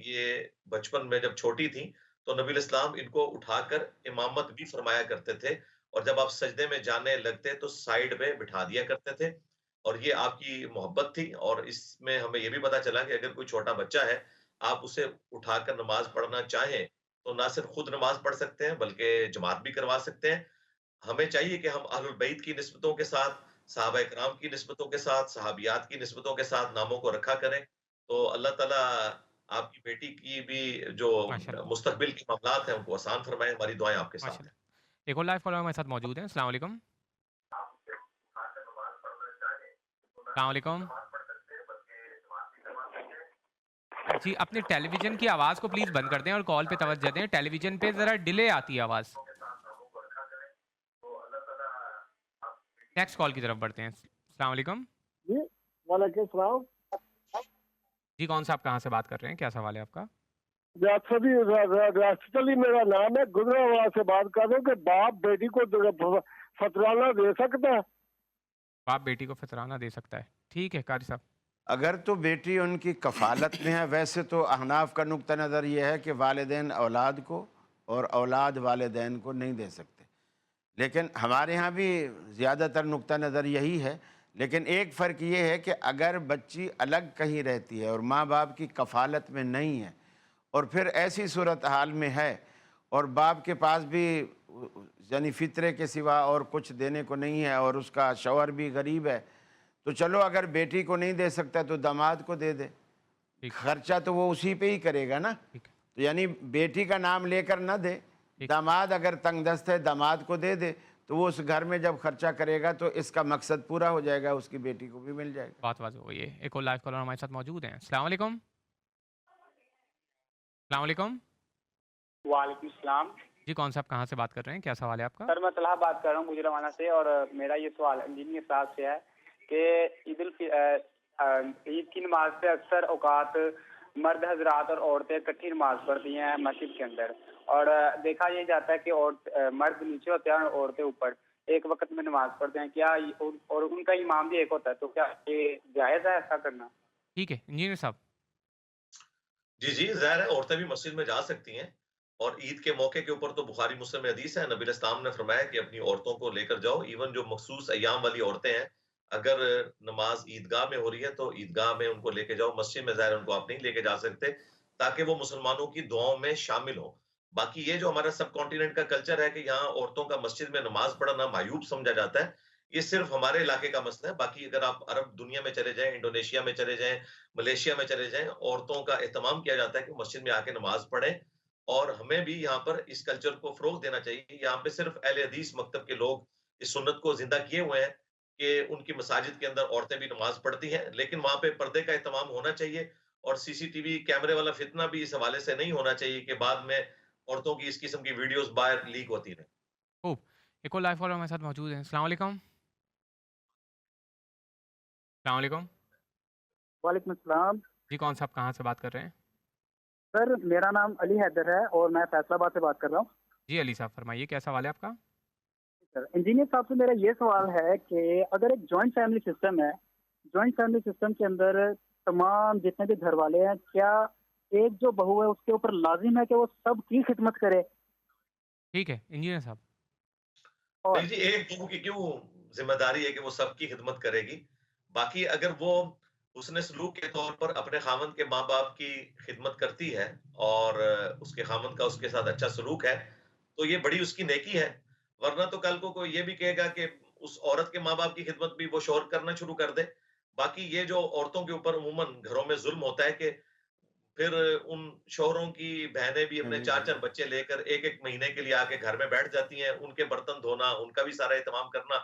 یہ بچپن میں جب چھوٹی تھیں تو نبی علیہ السلام ان کو اٹھا کر امامت بھی فرمایا کرتے تھے، اور جب آپ سجدے میں جانے لگتے تو سائیڈ میں بٹھا دیا کرتے تھے. اور یہ آپ کی محبت تھی. اور اس میں ہمیں یہ بھی پتا چلا کہ اگر کوئی چھوٹا بچہ ہے، آپ اسے اٹھا کر نماز پڑھنا چاہیں تو نہ صرف خود نماز پڑھ سکتے ہیں بلکہ جماعت بھی کروا سکتے ہیں. ہمیں چاہیے کہ ہم اہل البیت کی نسبتوں کے ساتھ، صحابہ کرام کی نسبتوں کے ساتھ، صحابیات کی نسبتوں کے ساتھ ناموں کو رکھا کریں. تو اللہ تعالیٰ آپ کی بیٹی کی بھی جو ماشاء اللہ مستقبل کے معاملات ہیں ان کو آسان فرمائے. ہماری دعائیں آپ کے ماشاء ساتھ ہیں. اللہ. ایک اور لائف فالوور ہمارے ساتھ موجود ہیں. السلام علیکم. السلام علیکم. جی اپنے ٹیلی ویژن کی آواز کو پلیز بند کر دیں اور کال پہ توجہ دیں. ٹیلی ویژن پہ ذرا ڈیلے آتی ہے آواز. نیکسٹ کال کی طرف بڑھتے ہیں. السلام علیکم. جی وعلیکم السلام. جی کون سا آپ کہاں سے بات کر رہے ہیں؟ کیا سوال ہے آپ کا؟ ریاستی میرا نام ہے، گجرا سے بات کر رہا ہوں کہ باپ بیٹی کو فطرانہ دے سکتا ہے؟ باپ بیٹی کو فطرانہ دے سکتا ہے. ٹھیک ہے قاری صاحب. اگر تو بیٹی ان کی کفالت میں ہے، ویسے تو احناف کا نقطہ نظر یہ ہے کہ والدین اولاد کو اور اولاد والدین کو نہیں دے سکتے، لیکن ہمارے ہاں بھی زیادہ تر نقطہ نظر یہی ہے. لیکن ایک فرق یہ ہے کہ اگر بچی الگ کہیں رہتی ہے اور ماں باپ کی کفالت میں نہیں ہے، اور پھر ایسی صورتحال میں ہے اور باپ کے پاس بھی یعنی فطرے کے سوا اور کچھ دینے کو نہیں ہے اور اس کا شوہر بھی غریب ہے، تو چلو اگر بیٹی کو نہیں دے سکتا تو داماد کو دے دے. خرچہ تو وہ اسی پہ ہی کرے گا نا. تو یعنی بیٹی کا نام لے کر نہ دے، داماد اگر تنگ دست ہے داماد کو دے دے، تو وہ اس گھر میں جب خرچہ کرے گا تو اس کا مقصد پورا ہو جائے گا، اس کی بیٹی کو بھی مل جائے گا. بات واضح ہوئی ہے. ایک اور لائف کالر ہمارے ساتھ موجود ہیں. السلام علیکم. السلام علیکم. وعلیکم السلام. جی کون صاحب کہاں سے بات کر رہے ہیں؟ کیا سوال ہے آپ کا؟ سر میں طلحہ بات کر رہا ہوں گجرانوالہ سے، اور میرا یہ سوال انجینئر صاحب سے ہے کہ عید کی نماز پہ اکثر اوقات مرد حضرات اور عورتیں اکٹھی نماز پڑھتی ہیں مسجد کے اندر، اور دیکھا یہ جاتا ہے کہ مرد نیچے ہوتے ہیں اور عورتیں اوپر ایک وقت میں نماز پڑھتے ہیں. کیا اور ان کا امام بھی ایک ہوتا ہے، تو کیا یہ جائز ہے ایسا کرنا؟ ٹھیک ہے انجینئر صاحب. جی ظاہر ہے عورتیں بھی مسجد میں جا سکتی ہیں، اور عید کے موقع کے اوپر تو بخاری مسلم میں حدیث ہے، نبی علیہ السلام نے فرمایا کہ اپنی عورتوں کو لے کر جاؤ. ایون جو مخصوص ایام والی عورتیں ہیں، اگر نماز عیدگاہ میں ہو رہی ہے تو عیدگاہ میں ان کو لے کے جاؤ. مسجد میں ظاہر ان کو آپ نہیں لے کے جا سکتے تاکہ وہ مسلمانوں کی دعاؤں میں شامل ہوں. باقی یہ جو ہمارا سب کانٹیننٹ کا کلچر ہے کہ یہاں عورتوں کا مسجد میں نماز پڑھنا معیوب سمجھا جاتا ہے، یہ صرف ہمارے علاقے کا مسئلہ ہے. باقی اگر آپ عرب دنیا میں چلے جائیں، انڈونیشیا میں چلے جائیں، ملیشیا میں چلے جائیں، عورتوں کا اہتمام کیا جاتا ہے کہ مسجد میں آ کے نماز پڑھیں. اور ہمیں بھی یہاں پر اس کلچر کو فروغ دینا چاہیے. یہاں پہ صرف اہل حدیث مکتب کے لوگ اس سنت کو زندہ کیے ہوئے ہیں کہ ان کی مساجد کے اندر عورتیں بھی نماز پڑھتی ہیں، لیکن وہاں پہ پردے کا اہتمام ہونا چاہیے، اور سی سی ٹی وی کیمرے والا فتنہ بھی اس حوالے سے نہیں ہونا چاہیے کہ بعد میں عورتوں کی اس قسم کی ویڈیوز باہر لیک ہوتی رہیں. خوب. ایک اور لائف فالوور ہمارے ساتھ موجود ہیں. السلام علیکم. السلام علیکم. وعلیکم السلام. جی کون صاحب کہاں سے بات کر رہے ہیں؟ سر میرا نام علی حیدر ہے اور میں فیصلہ آباد سے بات کر رہا ہوں. جی علی صاحب فرمائیے کیا سوال ہے آپ کا؟ سر انجینئر صاحب سے میرا یہ سوال ہے کہ اگر ایک جوائنٹ فیملی سسٹم ہے، جوائنٹ فیملی سسٹم کے اندر تمام جتنے بھی گھر والے ہیں، کیا ایک جو بہو ہے اس کے اوپر لازم ہے کہ وہ سب کی خدمت کرے؟ ٹھیک ہے انجینئر صاحب. نہیں جی، ایک بہو کی کیوں ذمہ داری ہے کہ وہ سب کی خدمت کرے گی؟ باقی اگر وہ حسن سلوک کے طور پر اپنے خاوند کے ماں باپ کی خدمت کرتی ہے اور اس کے خاوند کا اس کے ساتھ اچھا سلوک ہے تو یہ بڑی اس کی نیکی ہے. ورنہ تو کل کو کوئی یہ بھی کہے گا کہ اس عورت کے ماں باپ کی خدمت بھی وہ شوہر کرنا شروع کر دے. باقی یہ جو عورتوں کے اوپر عموماً گھروں میں ظلم ہوتا ہے کہ پھر ان شوہروں کی بہنیں بھی اپنے 4 بچے لے کر ایک مہینے کے لیے آ کے گھر میں بیٹھ جاتی ہیں، ان کے برتن دھونا، ان کا بھی سارا اہتمام کرنا،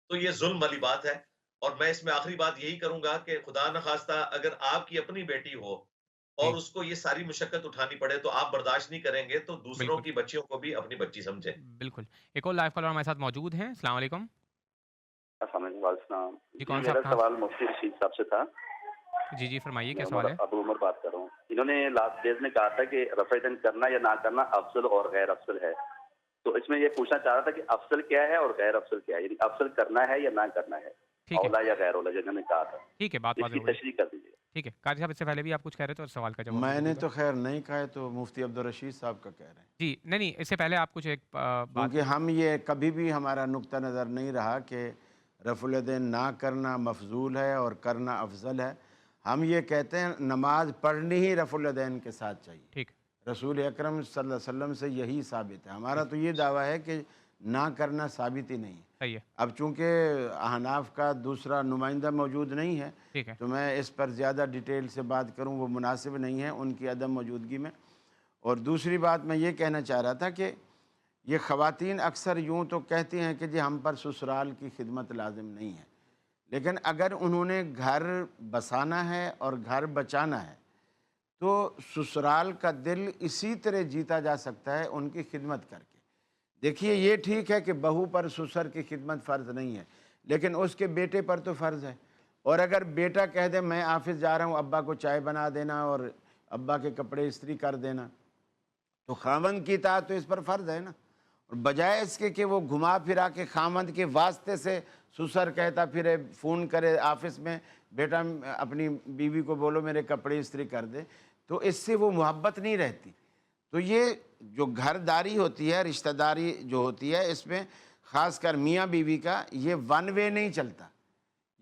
تو یہ ظلم والی بات ہے. اور میں اس میں آخری بات یہی کروں گا کہ خدا نخواستہ اگر آپ کی اپنی بیٹی ہو اور اس کو یہ ساری مشقت اٹھانی پڑے تو آپ برداشت نہیں کریں گے، تو دوسروں کی بچیوں کو بھی اپنی بچی سمجھیں. بالکل. ایک اور لائف کالر ہمارے ساتھ موجود ہیں. السلام علیکم. السلام علیکم. جی کون میرا صاحب سوال مفتی رشید صاحب سے تھا. جی جی فرمائیے کیا میں سوال ہے؟ ابو عمر بات کر رہا ہوں. انہوں نے لاسٹ ڈیز میں کہا تھا کہ رفع دین کرنا یا نہ کرنا افضل اور غیر افضل ہے. تو اس میں یہ پوچھنا چاہ رہا تھا کہ افضل کیا ہے اور غیر افضل کیا ہے, یعنی افضل کرنا ہے یا نہ کرنا ہے, اولا یا غیر اولا جنہوں نے کہا تھا. ٹھیک ہے بات اس واضح کی ہو گئی. تشریح کر دیجیے. ٹھیک ہے قاضی صاحب اس سے پہلے بھی آپ کچھ کہہ رہے تھے اور سوال کا جواب میں دے نے دیجیے تو گا. خیر نہیں کہا ہے, تو مفتی عبدالرشید صاحب کا کہہ رہے ہیں. جی نہیں اس سے پہلے آپ کچھ ایک بات کیونکہ ہم یہ کبھی بھی ہمارا نقطہ نظر نہیں رہا کہ رفع الیدین نہ کرنا مفضول ہے اور کرنا افضل ہے. ہم یہ کہتے ہیں نماز پڑھنی ہی رفع الیدین کے ساتھ چاہیے. ٹھیک رسول اکرم صلی اللہ علیہ وسلم سے یہی ثابت ہے. ہمارا تو یہ دعویٰ ہے کہ نہ کرنا ثابت ہی نہیں ہے. صحیح ہے. اب چونکہ احناف کا دوسرا نمائندہ موجود نہیں ہے ٹھیک ہے تو میں اس پر زیادہ ڈیٹیل سے بات کروں وہ مناسب نہیں ہے ان کی عدم موجودگی میں. اور دوسری بات میں یہ کہنا چاہ رہا تھا کہ یہ خواتین اکثر یوں تو کہتی ہیں کہ جی ہم پر سسرال کی خدمت لازم نہیں ہے, لیکن اگر انہوں نے گھر بسانا ہے اور گھر بچانا ہے تو سسرال کا دل اسی طرح جیتا جا سکتا ہے ان کی خدمت کر کے. دیکھیے یہ ٹھیک ہے کہ بہو پر سسر کی خدمت فرض نہیں ہے, لیکن اس کے بیٹے پر تو فرض ہے. اور اگر بیٹا کہہ دے میں آفس جا رہا ہوں, ابا کو چائے بنا دینا اور ابا کے کپڑے استری کر دینا, تو خاوند کی اطاعت تو اس پر فرض ہے نا. اور بجائے اس کے کہ وہ گھما پھرا کے خاوند کے واسطے سے سسر کہتا پھرے, فون کرے آفس میں بیٹا اپنی بیوی کو بولو میرے کپڑے استری کر دے, تو اس سے وہ محبت نہیں رہتی. تو یہ جو گھر داری ہوتی ہے, رشتہ داری جو ہوتی ہے, اس میں خاص کر میاں بیوی کا یہ ون وے نہیں چلتا.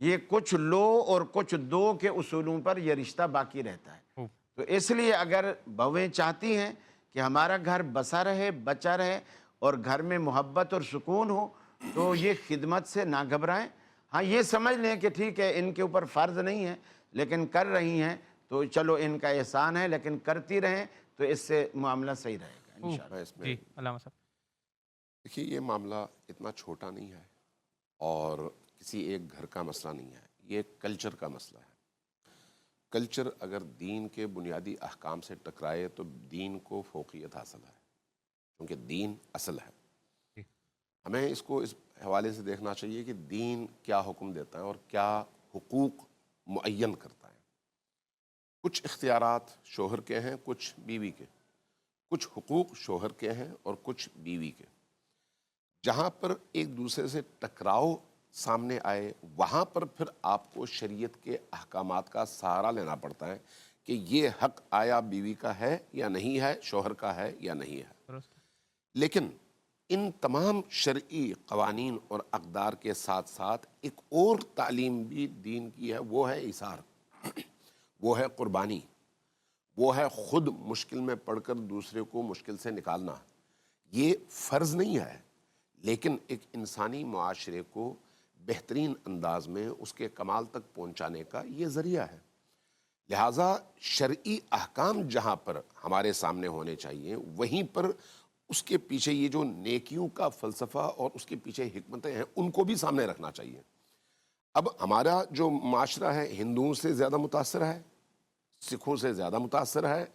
یہ کچھ لو اور کچھ دو کے اصولوں پر یہ رشتہ باقی رہتا ہے. تو اس لیے اگر بہویں چاہتی ہیں کہ ہمارا گھر بسا رہے, بچا رہے اور گھر میں محبت اور سکون ہو, تو یہ خدمت سے نہ گھبرائیں. ہاں یہ سمجھ لیں کہ ٹھیک ہے ان کے اوپر فرض نہیں ہے لیکن کر رہی ہیں تو چلو ان کا احسان ہے, لیکن کرتی رہیں تو اس سے معاملہ صحیح رہے گا انشاءاللہ. جی علامہ صاحب دیکھیے یہ معاملہ اتنا چھوٹا نہیں ہے اور کسی ایک گھر کا مسئلہ نہیں ہے, یہ ایک کلچر کا مسئلہ ہے. کلچر اگر دین کے بنیادی احکام سے ٹکرائے تو دین کو فوقیت حاصل ہے, کیونکہ دین اصل ہے. ہمیں اس کو اس حوالے سے دیکھنا چاہیے کہ دین کیا حکم دیتا ہے اور کیا حقوق معین کرتا ہے. کچھ اختیارات شوہر کے ہیں, کچھ بیوی کے. کچھ حقوق شوہر کے ہیں اور کچھ بیوی کے. جہاں پر ایک دوسرے سے ٹکراؤ سامنے آئے وہاں پر پھر آپ کو شریعت کے احکامات کا سہارا لینا پڑتا ہے کہ یہ حق آیا بیوی کا ہے یا نہیں ہے, شوہر کا ہے یا نہیں ہے. لیکن ان تمام شرعی قوانین اور اقدار کے ساتھ ساتھ ایک اور تعلیم بھی دین کی ہے, وہ ہے ایثار, وہ ہے قربانی, وہ ہے خود مشکل میں پڑ کر دوسرے کو مشکل سے نکالنا. یہ فرض نہیں ہے لیکن ایک انسانی معاشرے کو بہترین انداز میں اس کے کمال تک پہنچانے کا یہ ذریعہ ہے. لہٰذا شرعی احکام جہاں پر ہمارے سامنے ہونے چاہیے وہیں پر اس کے پیچھے یہ جو نیکیوں کا فلسفہ اور اس کے پیچھے حکمتیں ہیں ان کو بھی سامنے رکھنا چاہیے. اب ہمارا جو معاشرہ ہے ہندوؤں سے زیادہ متاثر ہے, سکھوں سے زیادہ متاثر ہے,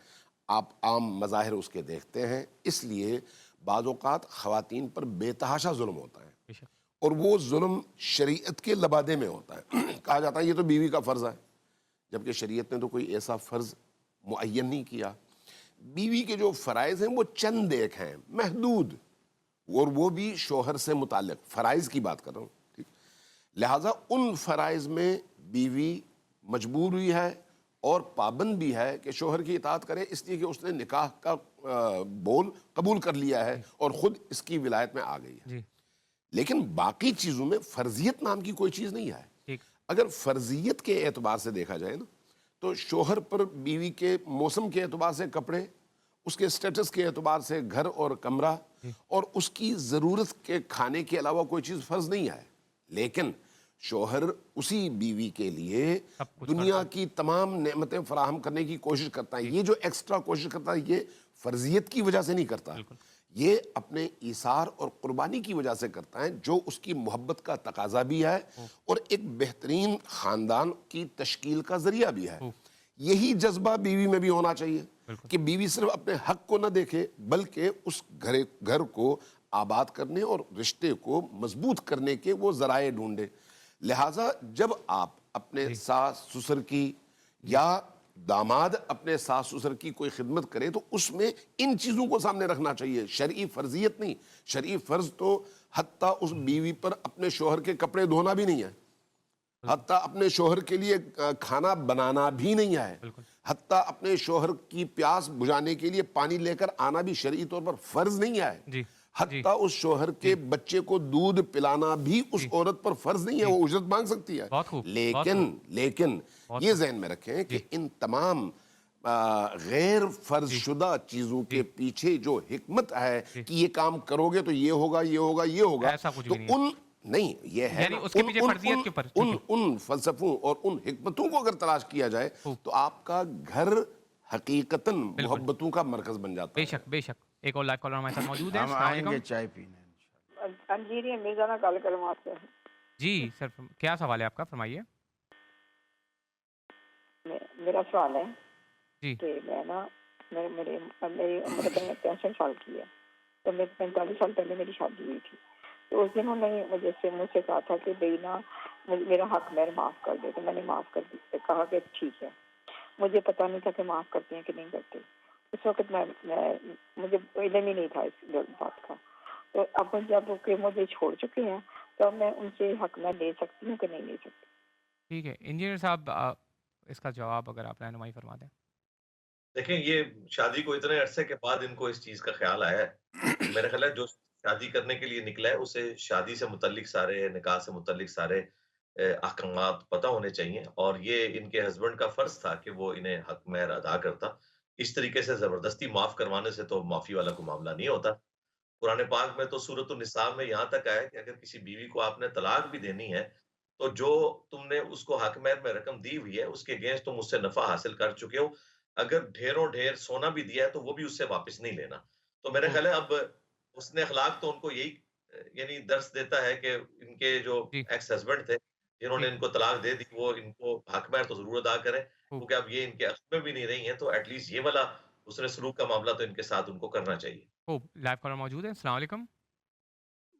آپ عام مظاہر اس کے دیکھتے ہیں, اس لیے بعض اوقات خواتین پر بے تحاشا ظلم ہوتا ہے اور وہ ظلم شریعت کے لبادے میں ہوتا ہے. کہا جاتا ہے یہ تو بیوی کا فرض ہے, جبکہ شریعت نے تو کوئی ایسا فرض معین نہیں کیا. بیوی کے جو فرائض ہیں وہ چند ایک ہیں محدود, اور وہ بھی شوہر سے متعلق فرائض کی بات کر رہا ہوں. ٹھیک, لہٰذا ان فرائض میں بیوی مجبور ہوئی ہے اور پابند بھی ہے کہ شوہر کی اطاعت کرے, اس لیے کہ اس نے نکاح کا بول قبول کر لیا ہے اور خود اس کی ولایت میں آ گئی ہے. لیکن باقی چیزوں میں فرضیت نام کی کوئی چیز نہیں ہے. اگر فرضیت کے اعتبار سے دیکھا جائے نا تو شوہر پر بیوی کے موسم کے اعتبار سے کپڑے, اس کے سٹیٹس کے اعتبار سے گھر اور کمرہ اور اس کی ضرورت کے کھانے کے علاوہ کوئی چیز فرض نہیں ہے. لیکن شوہر اسی بیوی کے لیے دنیا کی تمام نعمتیں فراہم کرنے کی کوشش کرتا ہے. یہ جو ایکسٹرا کوشش کرتا ہے یہ فرضیت کی وجہ سے نہیں کرتا, یہ اپنے ایثار اور قربانی کی وجہ سے کرتا ہے جو اس کی محبت کا تقاضا بھی ہے اور ایک بہترین خاندان کی تشکیل کا ذریعہ بھی ہے. یہی جذبہ بیوی میں بھی ہونا چاہیے کہ بیوی صرف اپنے حق کو نہ دیکھے بلکہ اس گھر کو آباد کرنے اور رشتے کو مضبوط کرنے کے وہ ذرائع ڈھونڈے. لہٰذا جب آپ اپنے ساس سسر کی یا داماد اپنے ساس سسر کی کوئی خدمت کرے تو اس میں ان چیزوں کو سامنے رکھنا چاہیے، شرعی فرضیت نہیں. شرعی فرض تو حتیٰ اس بیوی پر اپنے شوہر کے کپڑے دھونا بھی نہیں ہے، حتیٰ اپنے شوہر کے لیے کھانا بنانا بھی نہیں ہے، حتیٰ اپنے شوہر کی پیاس بجھانے کے لیے پانی لے کر آنا بھی شرعی طور پر فرض نہیں ہے. حتیٰ اس شوہر کے بچے کو دودھ پلانا بھی اس عورت پر فرض نہیں ہے، وہ اجرت مانگ سکتی ہے. لیکن یہ ذہن میں رکھیں کہ ان تمام غیر فرض شدہ چیزوں کے پیچھے جو حکمت ہے کہ یہ کام کرو گے تو یہ ہوگا، یہ ہوگا، یہ ہوگا، تو ان نہیں، یہ ہے ان فلسفوں اور ان حکمتوں کو اگر تلاش کیا جائے تو آپ کا گھر حقیقتاً محبتوں کا مرکز بن جاتا ہے. بے شک بے شک. ایک اور لائیو کالر ہمارے ساتھ موجود ہے. ہم آئیں گے چائے پینے. انجیری میزانہ کال کرم آپ سے. جی سر، کیا سوال ہے آپ کا؟ فرمائیے. میرا سوال ہے جی کہ میں نا میری عمر 65 سال کی ہے، تو میں 45 سال پہلے میری شادی ہوئی تھی. تو اس دن انہوں نے مجھ سے کہا تھا کہ بھائی نا میرا حق مہر معاف کر دے، تو میں نے معاف کر دی، کہا کہ ٹھیک ہے. مجھے پتہ نہیں تھا کہ معاف کرتے ہیں کہ نہیں کرتے. اس وقت مجھے علم ہی نہیں تھا اس بات کا. تو اب جب کہ مجھے چھوڑ چکے ہیں تو میں ان سے حق میں لے سکتی ہوں کہ نہیں لے سکتی؟ ٹھیک ہے انجینئر صاحب، اس کا جواب اگر آپ رہنمائی فرما دیں. دیکھیں، یہ شادی کو اتنے عرصے کے بعد ان کو اس چیز کا خیال آیا ہے. میرا خیال ہے جو شادی کرنے کے لیے نکلا ہے اسے شادی سے متعلق سارے، نکاح سے متعلق سارے احکامات پتہ ہونے چاہیے، اور یہ ان کے ہسبینڈ کا فرض تھا کہ وہ انہیں حق مہر ادا کرتا. اس طریقے سے زبردستی معاف کروانے سے تو معافی والا کوئی معاملہ نہیں ہوتا. قرآن پاک میں تو سورۃ النساء میں یہاں تک آیا کہ اگر کسی بیوی کو آپ نے طلاق بھی دینی ہے تو جو تم نے اس کو حق مہر میں رقم دی ہوئی ہے اس کے اگینسٹ تم اس سے نفع حاصل کر چکے ہو. اگر ڈھیروں ڈھیر سونا بھی دیا ہے تو وہ بھی اس سے واپس نہیں لینا. تو میرے خیال ہے اب حسن اخلاق تو ان کو یہی یعنی درس دیتا ہے کہ ان کے جو ایکس ہسبینڈ تھے جنہوں نے ان کو طلاق دے دی، وہ ان کو حق مہر تو ضرور ادا کریں، کیونکہ اب یہ ان کے عقد میں بھی نہیں رہی ہیں، تو ایٹ لیسٹ یہ والا حسن سلوک کا معاملہ تو ان کے ساتھ ان کو کرنا چاہیے. لائیو کالر موجود ہے. السلام علیکم.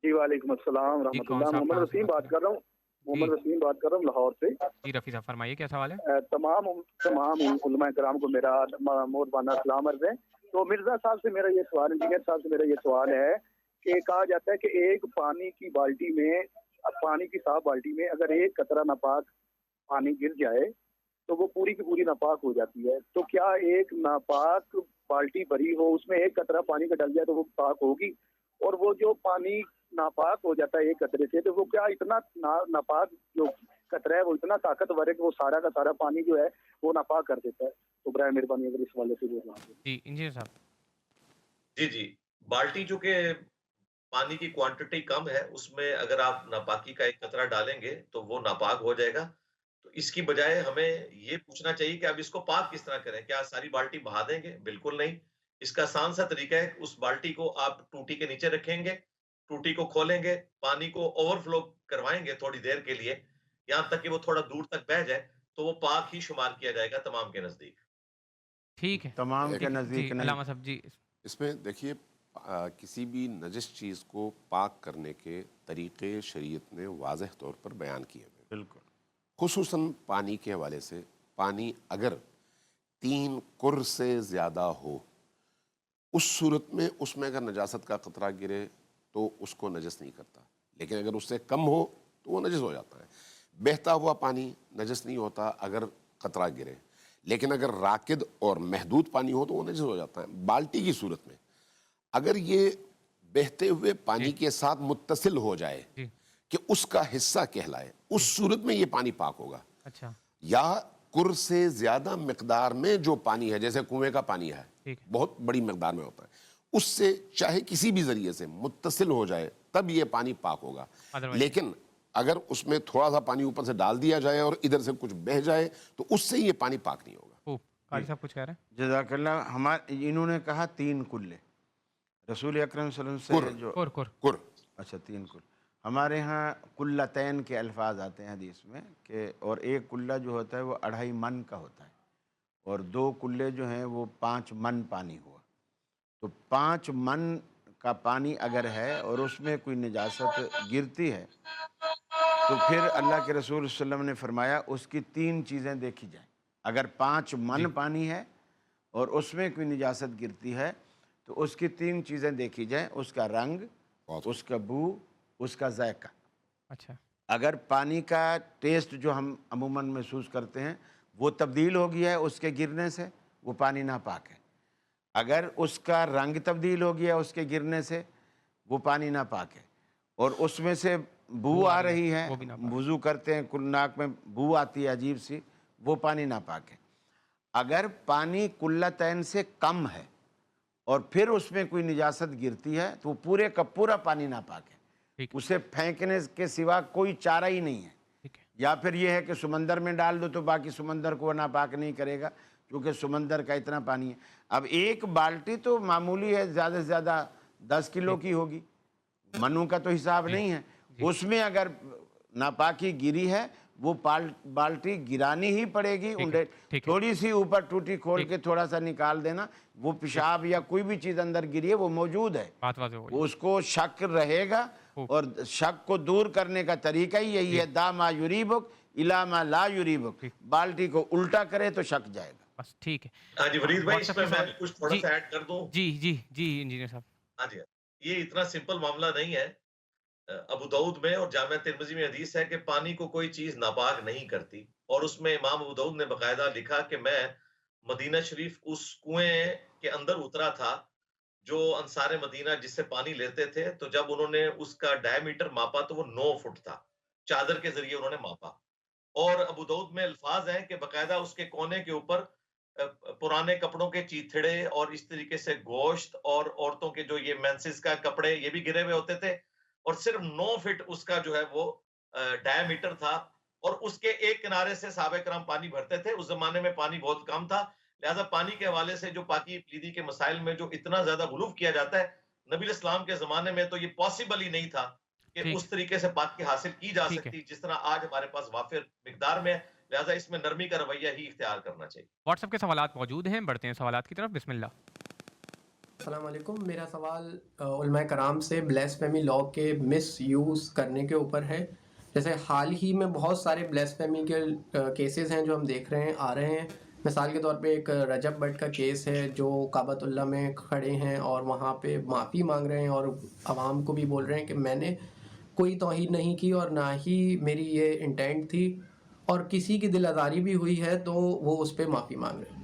جی وعلیکم السلام ورحمۃ اللہ. محمد وسیم بات کر رہا ہوں. لاہور سے. جی رفیع صاحب فرمائیے کیا سوال ہے. تمام علماء کرام کو میرا مہربانہ سلام عرض ہے. تو مرزا صاحب سے میرا یہ سوال، انجینئر صاحب سے میرا یہ سوال ہے کہ کہا جاتا ہے کہ ایک پانی کی بالٹی میں، پانی کی صاف بالٹی میں اگر ایک قطرہ ناپاک پانی گر جائے تو وہ پوری کی پوری ناپاک ہو جاتی ہے. تو کیا ایک ناپاک بالٹی بھری ہو، اس میں ایک قطرہ پانی کا ڈل جائے تو وہ پاک ہوگی؟ اور وہ جو پانی ناپاک ہو جاتا ہے ایک قطرے سے، تو وہ کیا اتنا ناپاک جو قطرہ ہے وہ اتنا طاقتور ہے کہ وہ سارا کا سارا پانی جو ہے وہ ناپاک کر دیتا ہے؟ تو برائے مہربانی اگر اس والے سے بولنا. جی انجینئر صاحب. جی بالٹی جو کہ پانی کی کوانٹٹی کم ہے، اس میں اگر آپ ناپاکی کا ایک قطرہ ڈالیں گے تو وہ ناپاک ہو جائے گا. تو اس کی بجائے ہمیں یہ پوچھنا چاہیے کہ اب اس کو پاک کس طرح کریں. کیا ساری بالٹی بہا دیں گے؟ بالکل نہیں. اس کا آسان سا طریقہ ہے کہ اس بالٹی کو آپ ٹوٹی کے نیچے رکھیں گے، ٹوٹی کو کھولیں گے، پانی کو اوور فلو کروائیں گے تھوڑی دیر کے لیے، یہاں تک کہ وہ تھوڑا دور تک بہ جائے، تو وہ پاک ہی شمار کیا جائے گا تمام کے نزدیک. ٹھیک ہے، تمام کے نزدیک نہیں. علامہ صاحب جی اس میں دیکھیے کسی بھی نجس چیز کو پاک کرنے کے طریقے شریعت نے واضح طور پر بیان کیے ہوئے. بالکل. خصوصاً پانی کے حوالے سے، پانی اگر 3 کر سے زیادہ ہو اس صورت میں اس میں اگر نجاست کا قطرہ گرے تو اس کو نجس نہیں کرتا، لیکن اگر اس سے کم ہو تو وہ نجس ہو جاتا ہے. بہتا ہوا پانی نجس نہیں ہوتا اگر قطرہ گرے، لیکن اگر راکد اور محدود پانی ہو تو وہ نجس ہو جاتا ہے. بالٹی کی صورت میں اگر یہ بہتے ہوئے پانی کے ساتھ متصل ہو جائے کہ اس کا حصہ کہلائے، اس صورت میں یہ پانی پاک ہوگا. اچھا. یا کر سے زیادہ مقدار میں جو پانی ہے، جیسے کنویں کا پانی ہے، بہت بڑی مقدار میں ہوتا ہے، اس سے چاہے کسی بھی ذریعے سے متصل ہو جائے تب یہ پانی پاک ہوگا. لیکن اگر اس میں تھوڑا سا پانی اوپر سے ڈال دیا جائے اور ادھر سے کچھ بہہ جائے تو اس سے یہ پانی پاک نہیں ہوگا. قاری صاحب کچھ کہہ رہے ہیں؟ جزاک اللہ. انہوں نے کہا 3 کلے. رسول اکرم صلی اللہ علیہ وسلم جو اچھا 3 کل. ہمارے ہاں کلتین کے الفاظ آتے ہیں حدیث میں کہ، اور ایک کلہ جو ہوتا ہے وہ 2.5 من کا ہوتا ہے، اور 2 کلے جو ہیں وہ 5 من پانی ہوا. تو 5 من کا پانی اگر ہے اور اس میں کوئی نجاست گرتی ہے تو پھر اللہ کے رسول صلی اللہ علیہ وسلم نے فرمایا اس کی 3 چیزیں دیکھی جائیں. اگر 5 من پانی ہے اور اس میں کوئی نجاست گرتی ہے تو اس کی 3 چیزیں دیکھی جائیں، اس کا رنگ، اس کا بو، اس کا ذائقہ۔ اچھا، اگر پانی کا ٹیسٹ جو ہم عموماً محسوس کرتے ہیں وہ تبدیل ہو گیا ہے اس کے گرنے سے، وہ پانی ناپاک ہے۔ اگر اس کا رنگ تبدیل ہو گیا اس کے گرنے سے، وہ پانی ناپاک ہے۔ اور اس میں سے بو آ رہی ہے، وضو کرتے ہیں کل ناک میں بو آتی ہے عجیب سی، وہ پانی ناپاک ہے۔ اگر پانی قلتین سے کم ہے اور پھر اس میں کوئی نجاست گرتی ہے تو وہ پورے کا پورا پانی ناپاک ہے، اسے پھینکنے کے سوا کوئی چارہ ہی نہیں ہے۔ یا پھر یہ ہے کہ سمندر میں ڈال دو تو باقی سمندر کو وہ ناپاک نہیں کرے گا کیونکہ سمندر کا اتنا پانی ہے۔ اب ایک بالٹی تو معمولی ہے، زیادہ سے زیادہ 10 کلو کی ہوگی، منوں کا تو حساب نہیں ہے، اس میں اگر ناپاکی گری ہے وہ بالٹی گرانی ہی پڑے گی، تھوڑی سی اوپر ٹوٹی کھول کے تھوڑا سا نکال دینا، وہ پیشاب یا کوئی بھی چیز اندر گری ہے وہ موجود ہے، اس کو شک رہے گا، اور شک کو دور کرنے کا طریقہ ہی یہی ہے، دا ما یریبک الا ما لا یریبک، بالٹی کو الٹا کرے تو شک جائے گا۔ بس ٹھیک ہے۔ ہاں جی ولید بھائی، اس میں میں کچھ تھوڑا سا ایڈ کر دوں؟ جی انجینئر صاحب۔ ہاں جی، یہ اتنا سمپل معاملہ نہیں ہے۔ ابو داؤد میں اور جامع ترمذی میں حدیث ہے کہ پانی کو کوئی چیز ناپاک نہیں کرتی، اور اس میں امام ابو داؤد نے باقاعدہ لکھا کہ میں مدینہ شریف اس کنویں کے اندر اترا تھا جو انصار مدینہ جس سے پانی لیتے تھے، تو جب انہوں نے اس کا ڈائی میٹر ماپا تو وہ 9 فٹ تھا، چادر کے ذریعے انہوں نے ماپا۔ اور ابو داؤد میں الفاظ ہیں کہ باقاعدہ اس کے کونے کے اوپر پرانے کپڑوں کے چیتھڑے اور اس طریقے سے گوشت اور عورتوں کے جو یہ مینسز کا کپڑے یہ بھی گرے ہوئے ہوتے تھے، اور صرف 9 فٹ اس کا جو ہے وہ ڈائی میٹر تھا، اور اس کے ایک کنارے سے صحابہ کرام پانی بھرتے تھے۔ اس زمانے میں پانی بہت کم تھا، لہذا پانی کے حوالے سے جو پاکی پلیدی کے مسائل میں جو اتنا زیادہ غلو کیا جاتا ہے، نبی اسلام کے زمانے میں تو یہ پاسبل ہی نہیں تھا کہ اس طریقے سے پاکی حاصل کی جا سکتی جس طرح آج ہمارے پاس وافر مقدار میں ہے، لہذا اس میں نرمی کا رویہ ہی اختیار کرنا چاہیے۔ واٹس ایپ کے سوالات موجود ہیں، بڑھتے ہیں سوالات کی طرف۔ بسم اللہ۔ السلام علیکم، میرا سوال علماء کرام سے بلیسفیمی لاء کے مس یوز کرنے کے اوپر ہے۔ جیسے حال ہی میں بہت سارے بلیسفیمی کے کیسز ہیں جو ہم دیکھ رہے ہیں، آ رہے ہیں۔ مثال کے طور پہ ایک رجب بٹ کا کیس ہے جو کعبۃ اللہ میں کھڑے ہیں اور وہاں پہ معافی مانگ رہے ہیں اور عوام کو بھی بول رہے ہیں کہ میں نے کوئی توہین نہیں کی اور نہ ہی میری یہ انٹینٹ تھی، اور کسی کی دل آزاری بھی ہوئی ہے تو وہ اس پہ معافی مانگ رہے ہیں۔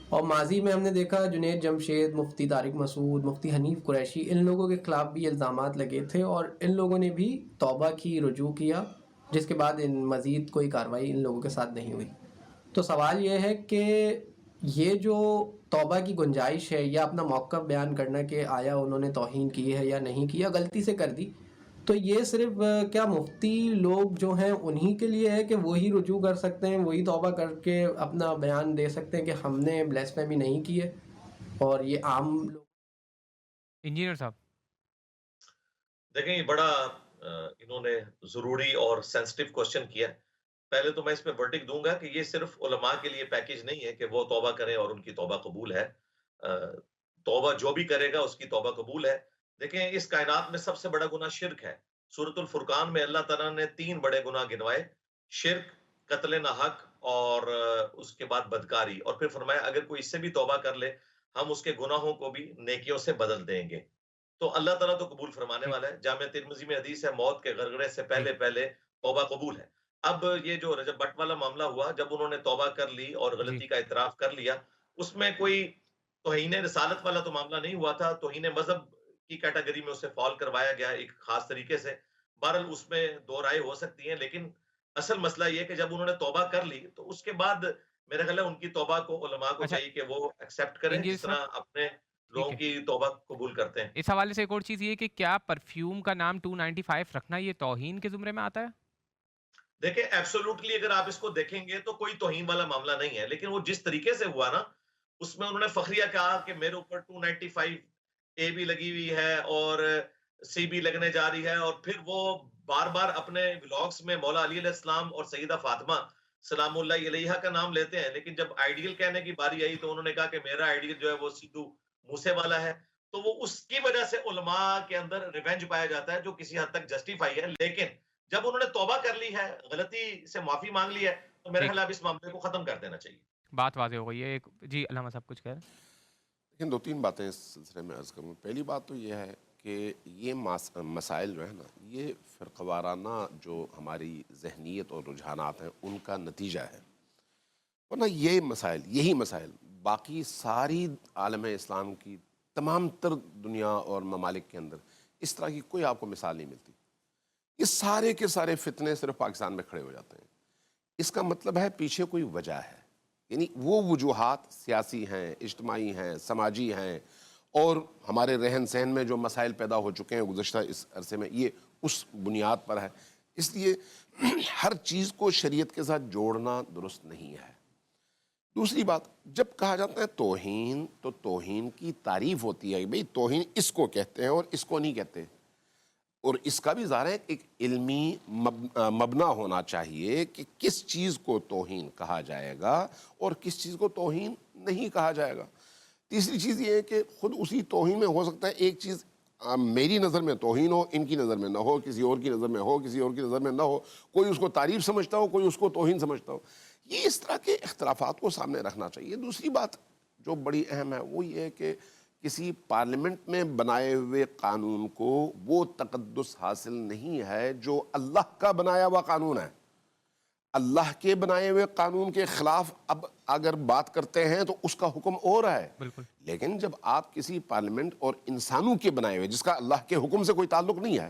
اور ماضی میں ہم نے دیکھا جنید جمشید، مفتی طارق مسعود، مفتی حنیف قریشی، ان لوگوں کے خلاف بھی الزامات لگے تھے اور ان لوگوں نے بھی توبہ کی، رجوع کیا، جس کے بعد مزید کوئی کارروائی ان لوگوں کے ساتھ نہیں ہوئی۔ تو سوال یہ ہے کہ یہ جو توبہ کی گنجائش ہے یا اپنا موقف بیان کرنا کہ آیا انہوں نے توہین کی ہے یا نہیں کیا، غلطی سے کر دی، تو یہ صرف کیا مفتی لوگ جو ہیں انہی کے لیے ہے کہ وہی رجوع کر سکتے ہیں، وہی توبہ کر کے اپنا بیان دے سکتے ہیں کہ ہم نے بلیسفیمی نہیں کی ہے، اور یہ عام لوگ؟ انجینئر صاحب دیکھیں، یہ بڑا انہوں نے ضروری اور سینسٹیو کوشچن کیا۔ پہلے تو میں اس میں ورڈکٹ دوں گا کہ یہ صرف علماء کے لیے پیکیج نہیں ہے کہ وہ توبہ کریں اور ان کی توبہ قبول ہے۔ توبہ جو بھی کرے گا اس کی توبہ قبول ہے۔ دیکھیں، اس کائنات میں سب سے بڑا گناہ شرک ہے۔ سورۃ الفرقان میں اللہ تعالیٰ نے 3 بڑے گناہ گنوائے: شرک، قتل ناحق اور اس کے بعد بدکاری، اور پھر فرمایا اگر کوئی اس سے بھی توبہ کر لے ہم اس کے گناہوں کو بھی نیکیوں سے بدل دیں گے۔ تو اللہ تعالیٰ تو قبول فرمانے والا ہے۔ جامع ترمذی میں حدیث ہے موت کے غرغرے سے پہلے پہلے توبہ قبول ہے۔ اب یہ جو رجب بٹ والا معاملہ ہوا، جب انہوں نے توبہ کر لی اور غلطی کا اعتراف کر لیا، اس میں کوئی توہین رسالت والا تو معاملہ نہیں ہوا تھا، توہین مذہب کی کیٹیگری میں اسے فال کروایا گیا ایک خاص طریقے سے۔ بہرحال اس میں 2 رائے ہو سکتی ہیں، لیکن اصل مسئلہ یہ کہ جب انہوں نے توبہ کر لی تو اس کے بعد میرا خیال ہے ان کی توبہ کو علماء کو چاہیے کہ وہ ایکسیپٹ کریں جس طرح اپنے لوگوں کی توبہ قبول کرتے ہیں۔ اس حوالے سے ایک اور چیز یہ کہ کیا پرفیوم کا نام 295 رکھنا یہ توہین کے زمرے میں آتا ہے؟ دیکھیں، ایبسولوٹلی اگر آپ اس کو دیکھیں گے تو کوئی توہین والا معاملہ نہیں ہے، لیکن وہ جس طریقے سے ہوا نا، اس میں انہوں نے فخریہ کہا کہ میرے اوپر 295 اے بھی لگی ہوئی ہے اور سی بھی لگنے جا رہی ہے، اور پھر وہ بار بار اپنے ولاگز میں مولا علی علیہ السلام اور سیدہ فاطمہ سلام اللہ علیہا کا نام لیتے ہیں، لیکن جب آئیڈیل کہنے کی باری آئی تو انہوں نے کہا کہ میرا آئیڈیل جو ہے وہ سیدھو موسے والا ہے۔ تو وہ اس کی وجہ سے علماء کے اندر ریونج پایا جاتا ہے جو کسی حد تک جسٹیفائی ہے، لیکن جب انہوں نے توبہ کر لی ہے، غلطی سے معافی مانگ لی ہے، تو میرے ٹھیک خیال اس معاملے کو ختم کر دینا چاہیے. بات واضح ہو گئی ہے. ایک جی علامہ صاحب کچھ کہہ رہے ہیں؟ لیکن دو تین باتیں اس سلسلے میں عرض کروں. پہلی بات تو یہ ہے کہ یہ مسائل جو ہے نا، یہ فرقہ وارانہ جو ہماری ذہنیت اور رجحانات ہیں ان کا نتیجہ ہے. ورنہ یہ مسائل، یہی مسائل باقی ساری عالم اسلام کی تمام تر دنیا اور ممالک کے اندر اس طرح کی کوئی آپ کو مثال نہیں ملتی. یہ سارے کے سارے فتنے صرف پاکستان میں کھڑے ہو جاتے ہیں. اس کا مطلب ہے پیچھے کوئی وجہ ہے، یعنی وہ وجوہات سیاسی ہیں، اجتماعی ہیں، سماجی ہیں، اور ہمارے رہن سہن میں جو مسائل پیدا ہو چکے ہیں گزشتہ اس عرصے میں، یہ اس بنیاد پر ہے. اس لیے ہر چیز کو شریعت کے ساتھ جوڑنا درست نہیں ہے. دوسری بات، جب کہا جاتا ہے توہین، تو توہین کی تعریف ہوتی ہے کہ بھئی توہین اس کو کہتے ہیں اور اس کو نہیں کہتے، اور اس کا بھی ظاہر ہے ایک علمی مبنا ہونا چاہیے کہ کس چیز کو توہین کہا جائے گا اور کس چیز کو توہین نہیں کہا جائے گا. تیسری چیز یہ ہے کہ خود اسی توہین میں ہو سکتا ہے ایک چیز میری نظر میں توہین ہو، ان کی نظر میں نہ ہو، کسی اور کی نظر میں ہو، کسی اور کی نظر میں نہ ہو، کوئی اس کو تعریف سمجھتا ہو، کوئی اس کو توہین سمجھتا ہو. یہ اس طرح کے اختلافات کو سامنے رکھنا چاہیے. دوسری بات جو بڑی اہم ہے وہ یہ ہے کہ کسی پارلیمنٹ میں بنائے ہوئے قانون کو وہ تقدس حاصل نہیں ہے جو اللہ کا بنایا ہوا قانون ہے. اللہ کے بنائے ہوئے قانون کے خلاف اب اگر بات کرتے ہیں تو اس کا حکم اور ہے. لیکن جب آپ کسی پارلیمنٹ اور انسانوں کے بنائے ہوئے، جس کا اللہ کے حکم سے کوئی تعلق نہیں ہے،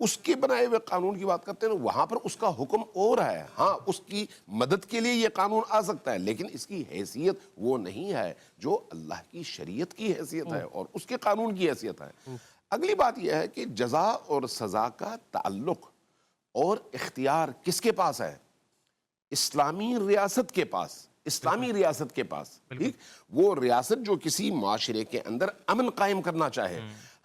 اس کے بنائے ہوئے قانون کی بات کرتے ہیں، وہاں پر اس کا حکم اور ہے. ہاں اس کی مدد کے لیے یہ قانون آ سکتا ہے، لیکن اس کی حیثیت وہ نہیں ہے جو اللہ کی شریعت کی حیثیت ہے اور اس کے قانون کی حیثیت ہے. اگلی بات یہ ہے کہ جزا اور سزا کا تعلق اور اختیار کس کے پاس ہے؟ اسلامی ریاست کے پاس. اسلامی ریاست کے پاس، ٹھیک، وہ ریاست جو کسی معاشرے کے اندر امن قائم کرنا چاہے.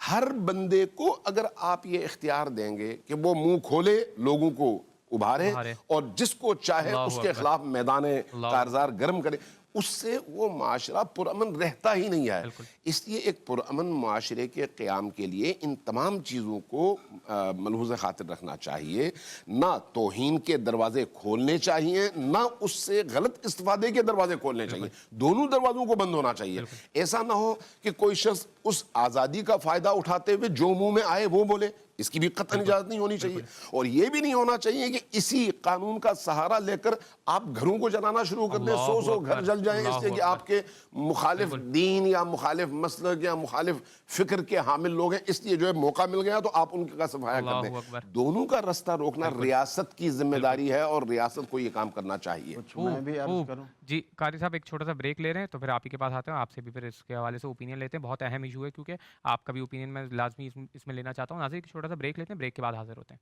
ہر بندے کو اگر آپ یہ اختیار دیں گے کہ وہ منہ کھولے، لوگوں کو ابھارے اور جس کو چاہے اس کے خلاف میدان کارزار گرم کرے، اس سے وہ معاشرہ پرامن رہتا ہی نہیں ہے. اس لیے ایک پرامن معاشرے کے قیام کے لیے ان تمام چیزوں کو ملحوظ خاطر رکھنا چاہیے. نہ توہین کے دروازے کھولنے چاہیے، نہ اس سے غلط استفادے کے دروازے کھولنے چاہیے. دونوں دروازوں کو بند ہونا چاہیے. ایسا نہ ہو کہ کوئی شخص اس آزادی کا فائدہ اٹھاتے ہوئے جو منہ میں آئے وہ بولے. اس کی بھی قطعاً اجازت نہیں ہونی چاہیے. اور یہ بھی نہیں ہونا چاہیے کہ اسی قانون کا سہارا لے کر آپ گھروں کو جلانا شروع کر دیں، 100 گھر جل جائیں اس لیے کہ آپ کے مخالف دین یا مخالف مسلک یا مخالف فکر کے حامل لوگ ہیں، اس لیے جو ہے موقع مل گیا تو آپ ان کا صفایا کر دیں. دونوں کا رستہ روکنا ریاست کی ذمہ داری ہے اور ریاست کو یہ کام کرنا چاہیے. میں بھی عرض کروں. جی قاری صاحب ایک چھوٹا سا بریک لے رہے ہیں تو پھر آپ ہی کے پاس آتے ہیں، آپ سے بھی پھر اس کے حوالے سے اوپینین لیتے ہیں. بہت اہم ایشو ہے کیونکہ آپ کا بھی اوپینین میں لازمی اس میں لینا چاہتا ہوں. ناظرین ایک چھوٹا سا بریک لیتے ہیں، بریک کے بعد حاضر ہوتے ہیں.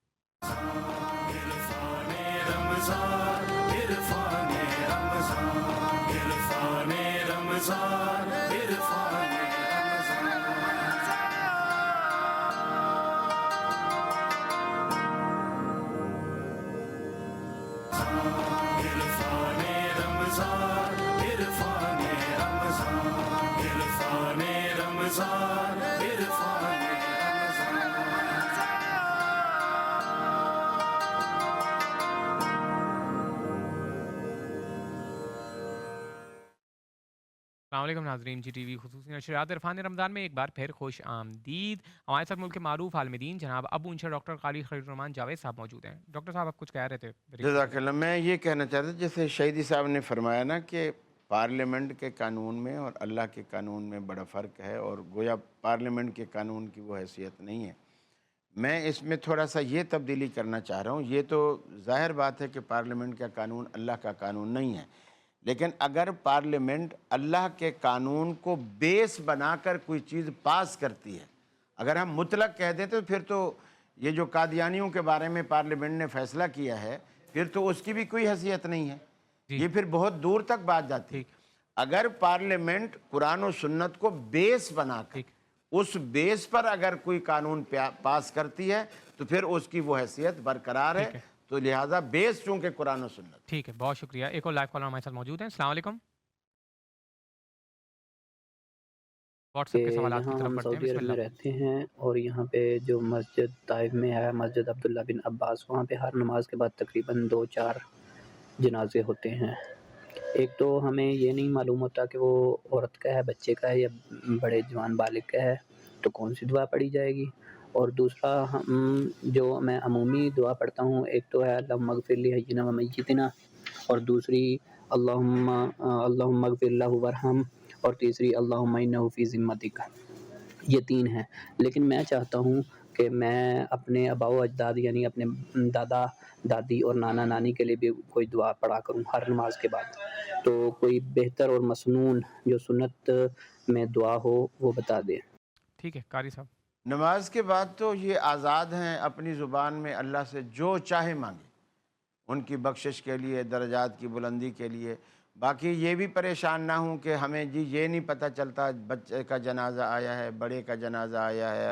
السلام علیکم ناظرین، جی ٹی وی خصوصی نشریات عرفان رمضان میں ایک بار پھر خوش آمدید. ہمارے ساتھ ملک کے معروف عالم دین جناب ابو انشا ڈاکٹر قاری خلیل الرحمان جاوید صاحب موجود ہیں. ڈاکٹر صاحب آپ کچھ کہہ رہے تھے. جزاک اللہ. میں یہ کہنا چاہتا ہوں جیسے شہیدی صاحب نے فرمایا نا کہ پارلیمنٹ کے قانون میں اور اللہ کے قانون میں بڑا فرق ہے، اور گویا پارلیمنٹ کے قانون کی وہ حیثیت نہیں ہے. میں اس میں تھوڑا سا یہ تبدیلی کرنا چاہ رہا ہوں. یہ تو ظاہر بات ہے کہ پارلیمنٹ کا قانون اللہ کا قانون نہیں ہے، لیکن اگر پارلیمنٹ اللہ کے قانون کو بیس بنا کر کوئی چیز پاس کرتی ہے، اگر ہم مطلق کہہ دیں تو پھر تو یہ جو قادیانیوں کے بارے میں پارلیمنٹ نے فیصلہ کیا ہے پھر تو اس کی بھی کوئی حیثیت نہیں ہے. یہ پھر بہت دور تک بات جاتی ہے. اگر پارلیمنٹ قرآن و سنت کو بیس بنا کر اس بیس پر اگر کوئی قانون پاس کرتی ہے تو پھر اس کی وہ حیثیت برقرار ہے. تو لہٰذا بیس چونکہ قرآن و سنت. ٹھیک ہے، بہت شکریہ. ایک اور لائیو کالر ہمارے ساتھ موجود ہیں. السلام علیکم. واٹس ایپ کے سوالات کی طرف بڑھتے ہیں. سعودی عرب میں رہتے ہیں اور یہاں پہ جو مسجد طائف میں ہے مسجد عبداللہ بن عباس، وہاں پہ ہر نماز کے بعد تقریباً 2-4 جنازے ہوتے ہیں. ایک تو ہمیں یہ نہیں معلوم ہوتا کہ وہ عورت کا ہے، بچے کا ہے یا بڑے جوان بالغ کا ہے، تو کون سی دعا پڑھی جائے گی. اور دوسرا جو میں عمومی دعا پڑھتا ہوں، ایک تو ہے اللہم اغفر لحینا و میتنا، اور دوسری اللہم اغفر لہ ورحم، اور تیسری اللہم انہ فی ذمتک. یہ 3 ہیں. لیکن میں چاہتا ہوں کہ میں اپنے آباء و اجداد یعنی اپنے دادا دادی اور نانا نانی کے لیے بھی کوئی دعا پڑھا کروں ہر نماز کے بعد. تو کوئی بہتر اور مسنون جو سنت میں دعا ہو وہ بتا دیں. ٹھیک ہے قاری صاحب. نماز کے بعد تو یہ آزاد ہیں اپنی زبان میں اللہ سے جو چاہے مانگے، ان کی بخشش کے لیے، درجات کی بلندی کے لیے. باقی یہ بھی پریشان نہ ہوں کہ ہمیں جی یہ نہیں پتہ چلتا بچے کا جنازہ آیا ہے، بڑے کا جنازہ آیا ہے،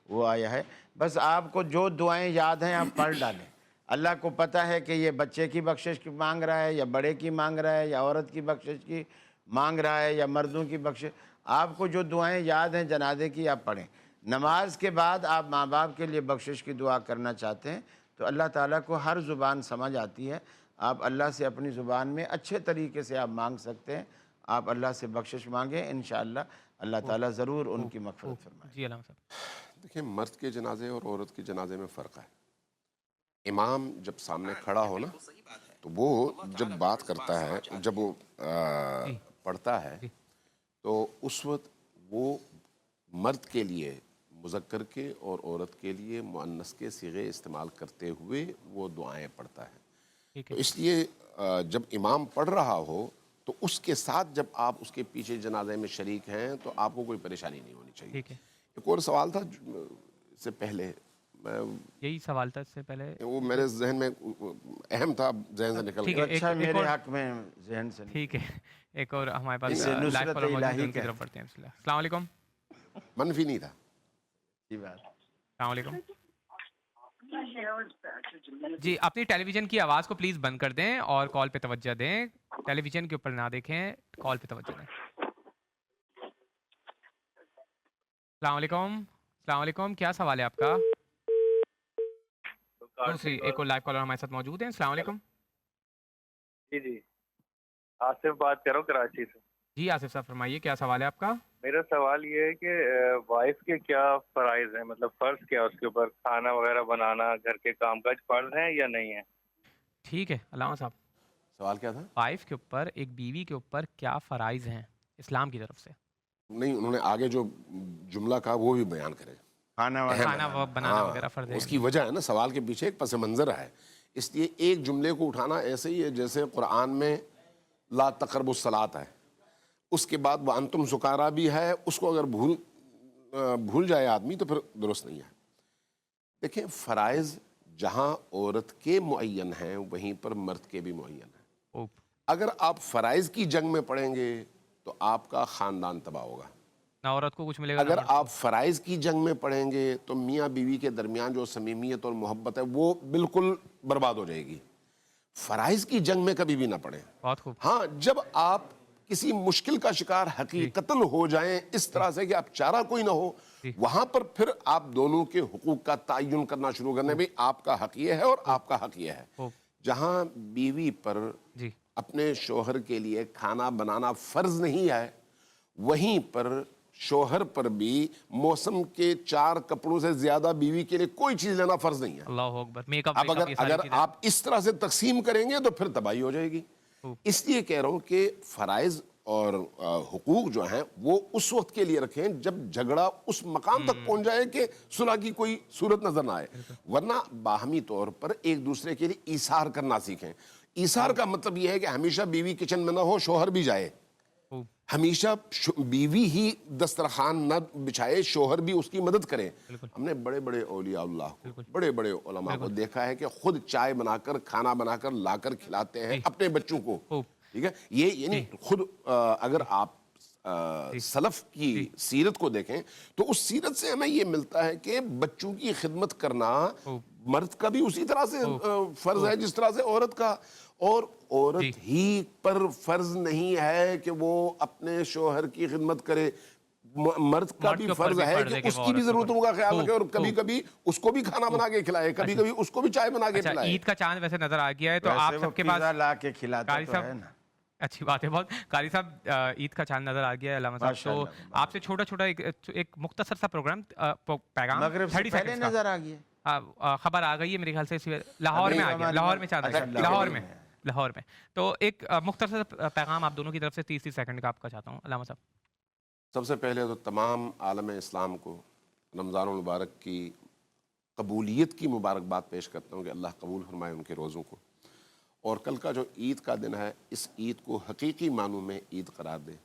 وہ آیا ہے. بس آپ کو جو دعائیں یاد ہیں آپ پڑھ ڈالیں. اللہ کو پتہ ہے کہ یہ بچے کی بخشش کی مانگ رہا ہے یا بڑے کی مانگ رہا ہے یا عورت کی بخشش کی مانگ رہا ہے یا مردوں کی بخشش. آپ کو جو دعائیں یاد ہیں جنازے کی آپ پڑھیں. نماز کے بعد آپ ماں باپ کے لیے بخشش کی دعا کرنا چاہتے ہیں تو اللہ تعالیٰ کو ہر زبان سمجھ آتی ہے. آپ اللہ سے اپنی زبان میں اچھے طریقے سے آپ مانگ سکتے ہیں. آپ اللہ سے بخشش مانگیں، انشاءاللہ اللہ تعالیٰ ضرور ان کی مغفرت فرمائے. جی علامہ صاحب. دیکھیں، مرد کے جنازے اور عورت کے جنازے میں فرق ہے. امام جب سامنے کھڑا ہو نا تو وہ جب بات کرتا ہے، جب وہ پڑھتا ہے تو اس وقت وہ مرد کے لیے مذکر کے اور عورت کے لیے مؤنث کے صیغے استعمال کرتے ہوئے وہ دعائیں پڑھتا ہے. تو اس لیے جب امام پڑھ رہا ہو تو اس کے ساتھ جب آپ اس کے پیچھے جنازے میں شریک ہیں تو آپ کو کوئی پریشانی نہیں ہونی چاہیے. ایک اور سوال تھا اس سے پہلے، یہی سوال تھا اس سے پہلے، وہ میرے ذہن میں اہم تھا، ذہن سے نکل گیا. اچھا میرے حق میں ذہن سے ٹھیک ہے. ایک اور ہمارے پاس لائیو کالر موجود ہے، ان کی طرف پڑھتے ہیں. بسم اللہ. السلام علیکم. منفی نہیں تھا. جی بات. السلام علیکم. جی اپنی ٹیلی ویژن کی آواز کو پلیز بند کر دیں اور کال پہ توجہ دیں. ٹیلی ویژن کے اوپر نہ دیکھیں، کال پہ توجہ دیں. السلام علیکم. السلام علیکم. کیا سوال ہے آپ کا؟ دوسری ایک اور لائیو کالر ہمارے ساتھ موجود ہیں. السلام علیکم. جی آصف بات کر رہا ہوں کراچی سے. جی آصف صاحب فرمائیے، کیا سوال ہے آپ کا؟ میرا سوال یہ ہے کہ وائف کے کیا فرائض ہیں، مطلب فرض کیا اس کے اوپر، کھانا وغیرہ بنانا، گھر کے کام کاج فرض ہیں یا نہیں ہیں؟ ٹھیک ہے علامہ صاحب. سوال کیا تھا؟ وائف کے اوپر، ایک بیوی کے اوپر کیا فرائض ہیں اسلام کی طرف سے؟ نہیں، انہوں نے آگے جو جملہ کہا وہ بھی بیان کریں. کھانا بنانا وغیرہ فرض ہے. اس کی وجہ ہے نا، سوال کے پیچھے ایک پس منظر ہے. اس لیے ایک جملے کو اٹھانا ایسے ہی ہے جیسے قرآن میں لا تقربوا الصلاۃ ہے، اس کے بعد وانتم سکارا بھی ہے. اس کو اگر بھول جائے آدمی تو پھر درست نہیں ہے. دیکھیں، فرائض جہاں عورت کے معین ہیں وہیں پر مرد کے بھی معین ہیں. اگر آپ فرائض کی جنگ میں پڑھیں گے تو آپ کا خاندان تباہ ہوگا، نہ عورت کو کچھ ملے گا. اگر آپ فرائض کی جنگ میں پڑھیں گے تو میاں بیوی کے درمیان جو صمیمیت اور محبت ہے وہ بالکل برباد ہو جائے گی. فرائض کی جنگ میں کبھی بھی نہ پڑھیں. بہت خوب. ہاں، جب آپ کسی مشکل کا شکار حقیقتاً ہو جائیں اس طرح سے کہ آپ چارہ کوئی نہ ہو، وہاں پر پھر آپ دونوں کے حقوق کا تعین کرنا شروع کرنے بھی آپ کا حق یہ ہے اور آپ کا حق یہ ہے. جہاں بیوی پر اپنے شوہر کے لیے کھانا بنانا فرض نہیں ہے، وہیں پر شوہر پر بھی موسم کے 4 کپڑوں سے زیادہ بیوی کے لیے کوئی چیز لینا فرض نہیں ہے. اللہ اکبر. میک اپ اب اگر آپ اس طرح سے تقسیم کریں گے تو پھر تباہی ہو جائے گی. اس لیے کہہ رہا ہوں کہ فرائض اور حقوق جو ہیں وہ اس وقت کے لیے رکھیں جب جھگڑا اس مقام تک پہنچ جائے کہ صلح کی کوئی صورت نظر نہ آئے، ورنہ باہمی طور پر ایک دوسرے کے لیے ایثار کرنا سیکھیں. ایثار کا مطلب یہ ہے کہ ہمیشہ بیوی کچن میں نہ ہو، شوہر بھی جائے. ہمیشہ بیوی ہی دسترخوان نہ بچھائے، شوہر بھی اس کی مدد کرے. ہم نے بڑے بڑے اولیاء اللہ کو، بڑے بڑے علماء کو دیکھا ہے کہ خود چائے بنا کر، کھانا بنا کر لا کر کھلاتے ہیں اپنے بچوں کو. ٹھیک ہے، یہ یعنی خود اگر آپ سلف کی سیرت کو دیکھیں تو اس سیرت سے ہمیں یہ ملتا ہے کہ بچوں کی خدمت کرنا مرد کا بھی اسی طرح سے فرض ہے جس طرح سے عورت کا. اور عورت ہی پر فرض نہیں ہے کہ وہ اپنے شوہر کی خدمت کرے، مرد کا بھی فرض ہے کہ اس کی بھی ضرورتوں کا خیال رکھے، اور کبھی کبھی اس کو بھی کھانا بنا کے کھلائے، کبھی کبھی اس کو بھی چائے بنا کے کھلائے۔ عید کا چاند ویسے نظر آ گیا ہے تو آپ سب کے پاس لا کے کھلاتا تو ہے نا، اچھی بات ہے بہت۔ قاری صاحب عید کا چاند نظر آ گیا ہے علامہ صاحب، تو آپ سے چھوٹا چھوٹا ایک مختصر سا پروگرام پیغام مغرب سے پہلے نظر آ گیا، خبر آ گئی ہے میرے خیال سے، لاہور میں آ گیا، لاہور میں چاند، لاہور میں۔ تو ایک مختصر پیغام آپ دونوں کی طرف سے 30 سیکنڈ کا آپ کا چاہتا ہوں علامہ صاحب۔ سب سے پہلے تو تمام عالم اسلام کو رمضان المبارک کی قبولیت کی مبارکباد پیش کرتا ہوں کہ اللہ قبول فرمائے ان کے روزوں کو، اور کل کا جو عید کا دن ہے اس عید کو حقیقی معنوں میں عید قرار دیں۔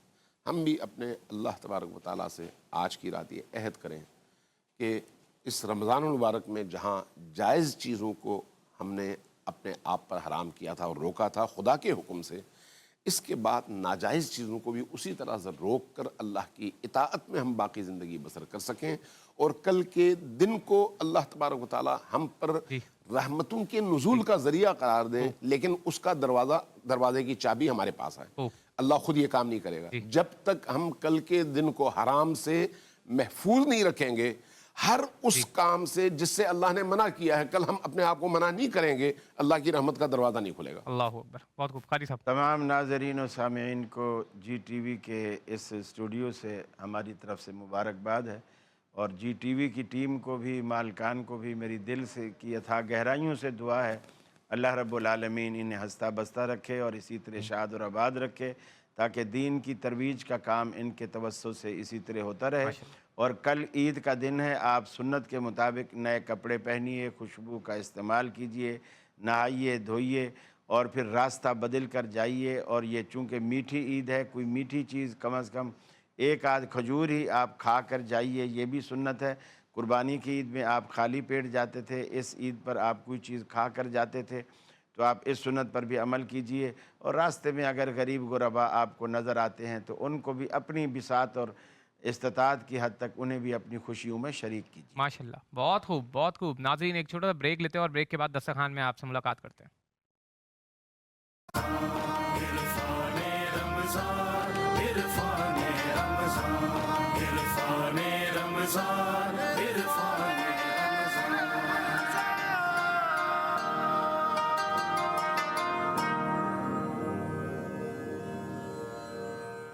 ہم بھی اپنے اللہ تبارک و تعالیٰ سے آج کی رات یہ عہد کریں کہ اس رمضان المبارک میں جہاں جائز چیزوں کو ہم نے اپنے آپ پر حرام کیا تھا اور روکا تھا خدا کے حکم سے، اس کے بعد ناجائز چیزوں کو بھی اسی طرح سے روک کر اللہ کی اطاعت میں ہم باقی زندگی بسر کر سکیں، اور کل کے دن کو اللہ تبارک و تعالی ہم پر رحمتوں کے نزول کا ذریعہ قرار دیں، لیکن اس کا دروازے کی چابی ہمارے پاس ہے۔ اللہ خود یہ کام نہیں کرے گا جب تک ہم کل کے دن کو حرام سے محفوظ نہیں رکھیں گے۔ ہر اس کام سے جس سے اللہ نے منع کیا ہے، کل ہم اپنے آپ کو منع نہیں کریں گے، اللہ کی رحمت کا دروازہ نہیں کھلے گا۔ اللہ اکبر، بہت خوب۔ قاری صاحب، تمام ناظرین و سامعین کو جی ٹی وی کے اس اسٹوڈیو سے ہماری طرف سے مبارکباد ہے، اور جی ٹی وی کی ٹیم کو بھی، مالکان کو بھی میری دل سے کی اتھا گہرائیوں سے دعا ہے اللہ رب العالمین انہیں ہنستا بستہ رکھے اور اسی طرح شاد اور آباد رکھے، تاکہ دین کی ترویج کا کام ان کے توسط سے اسی طرح ہوتا رہے۔ اور کل عید کا دن ہے، آپ سنت کے مطابق نئے کپڑے پہنیے، خوشبو کا استعمال کیجئے، نہائیے دھوئیے، اور پھر راستہ بدل کر جائیے۔ اور یہ چونکہ میٹھی عید ہے، کوئی میٹھی چیز کم از کم ایک آدھ کھجور ہی آپ کھا کر جائیے، یہ بھی سنت ہے۔ قربانی کی عید میں آپ خالی پیٹ جاتے تھے، اس عید پر آپ کوئی چیز کھا کر جاتے تھے، تو آپ اس سنت پر بھی عمل کیجئے۔ اور راستے میں اگر غریب غربا آپ کو نظر آتے ہیں تو ان کو بھی اپنی بساط اور استطاعت کی حد تک انہیں بھی اپنی خوشیوں میں شریک کیجیے۔ ماشاءاللہ، بہت خوب، بہت خوب۔ ناظرین ایک چھوٹا سا بریک لیتے ہیں اور بریک کے بعد دسترخوان میں آپ سے ملاقات کرتے ہیں۔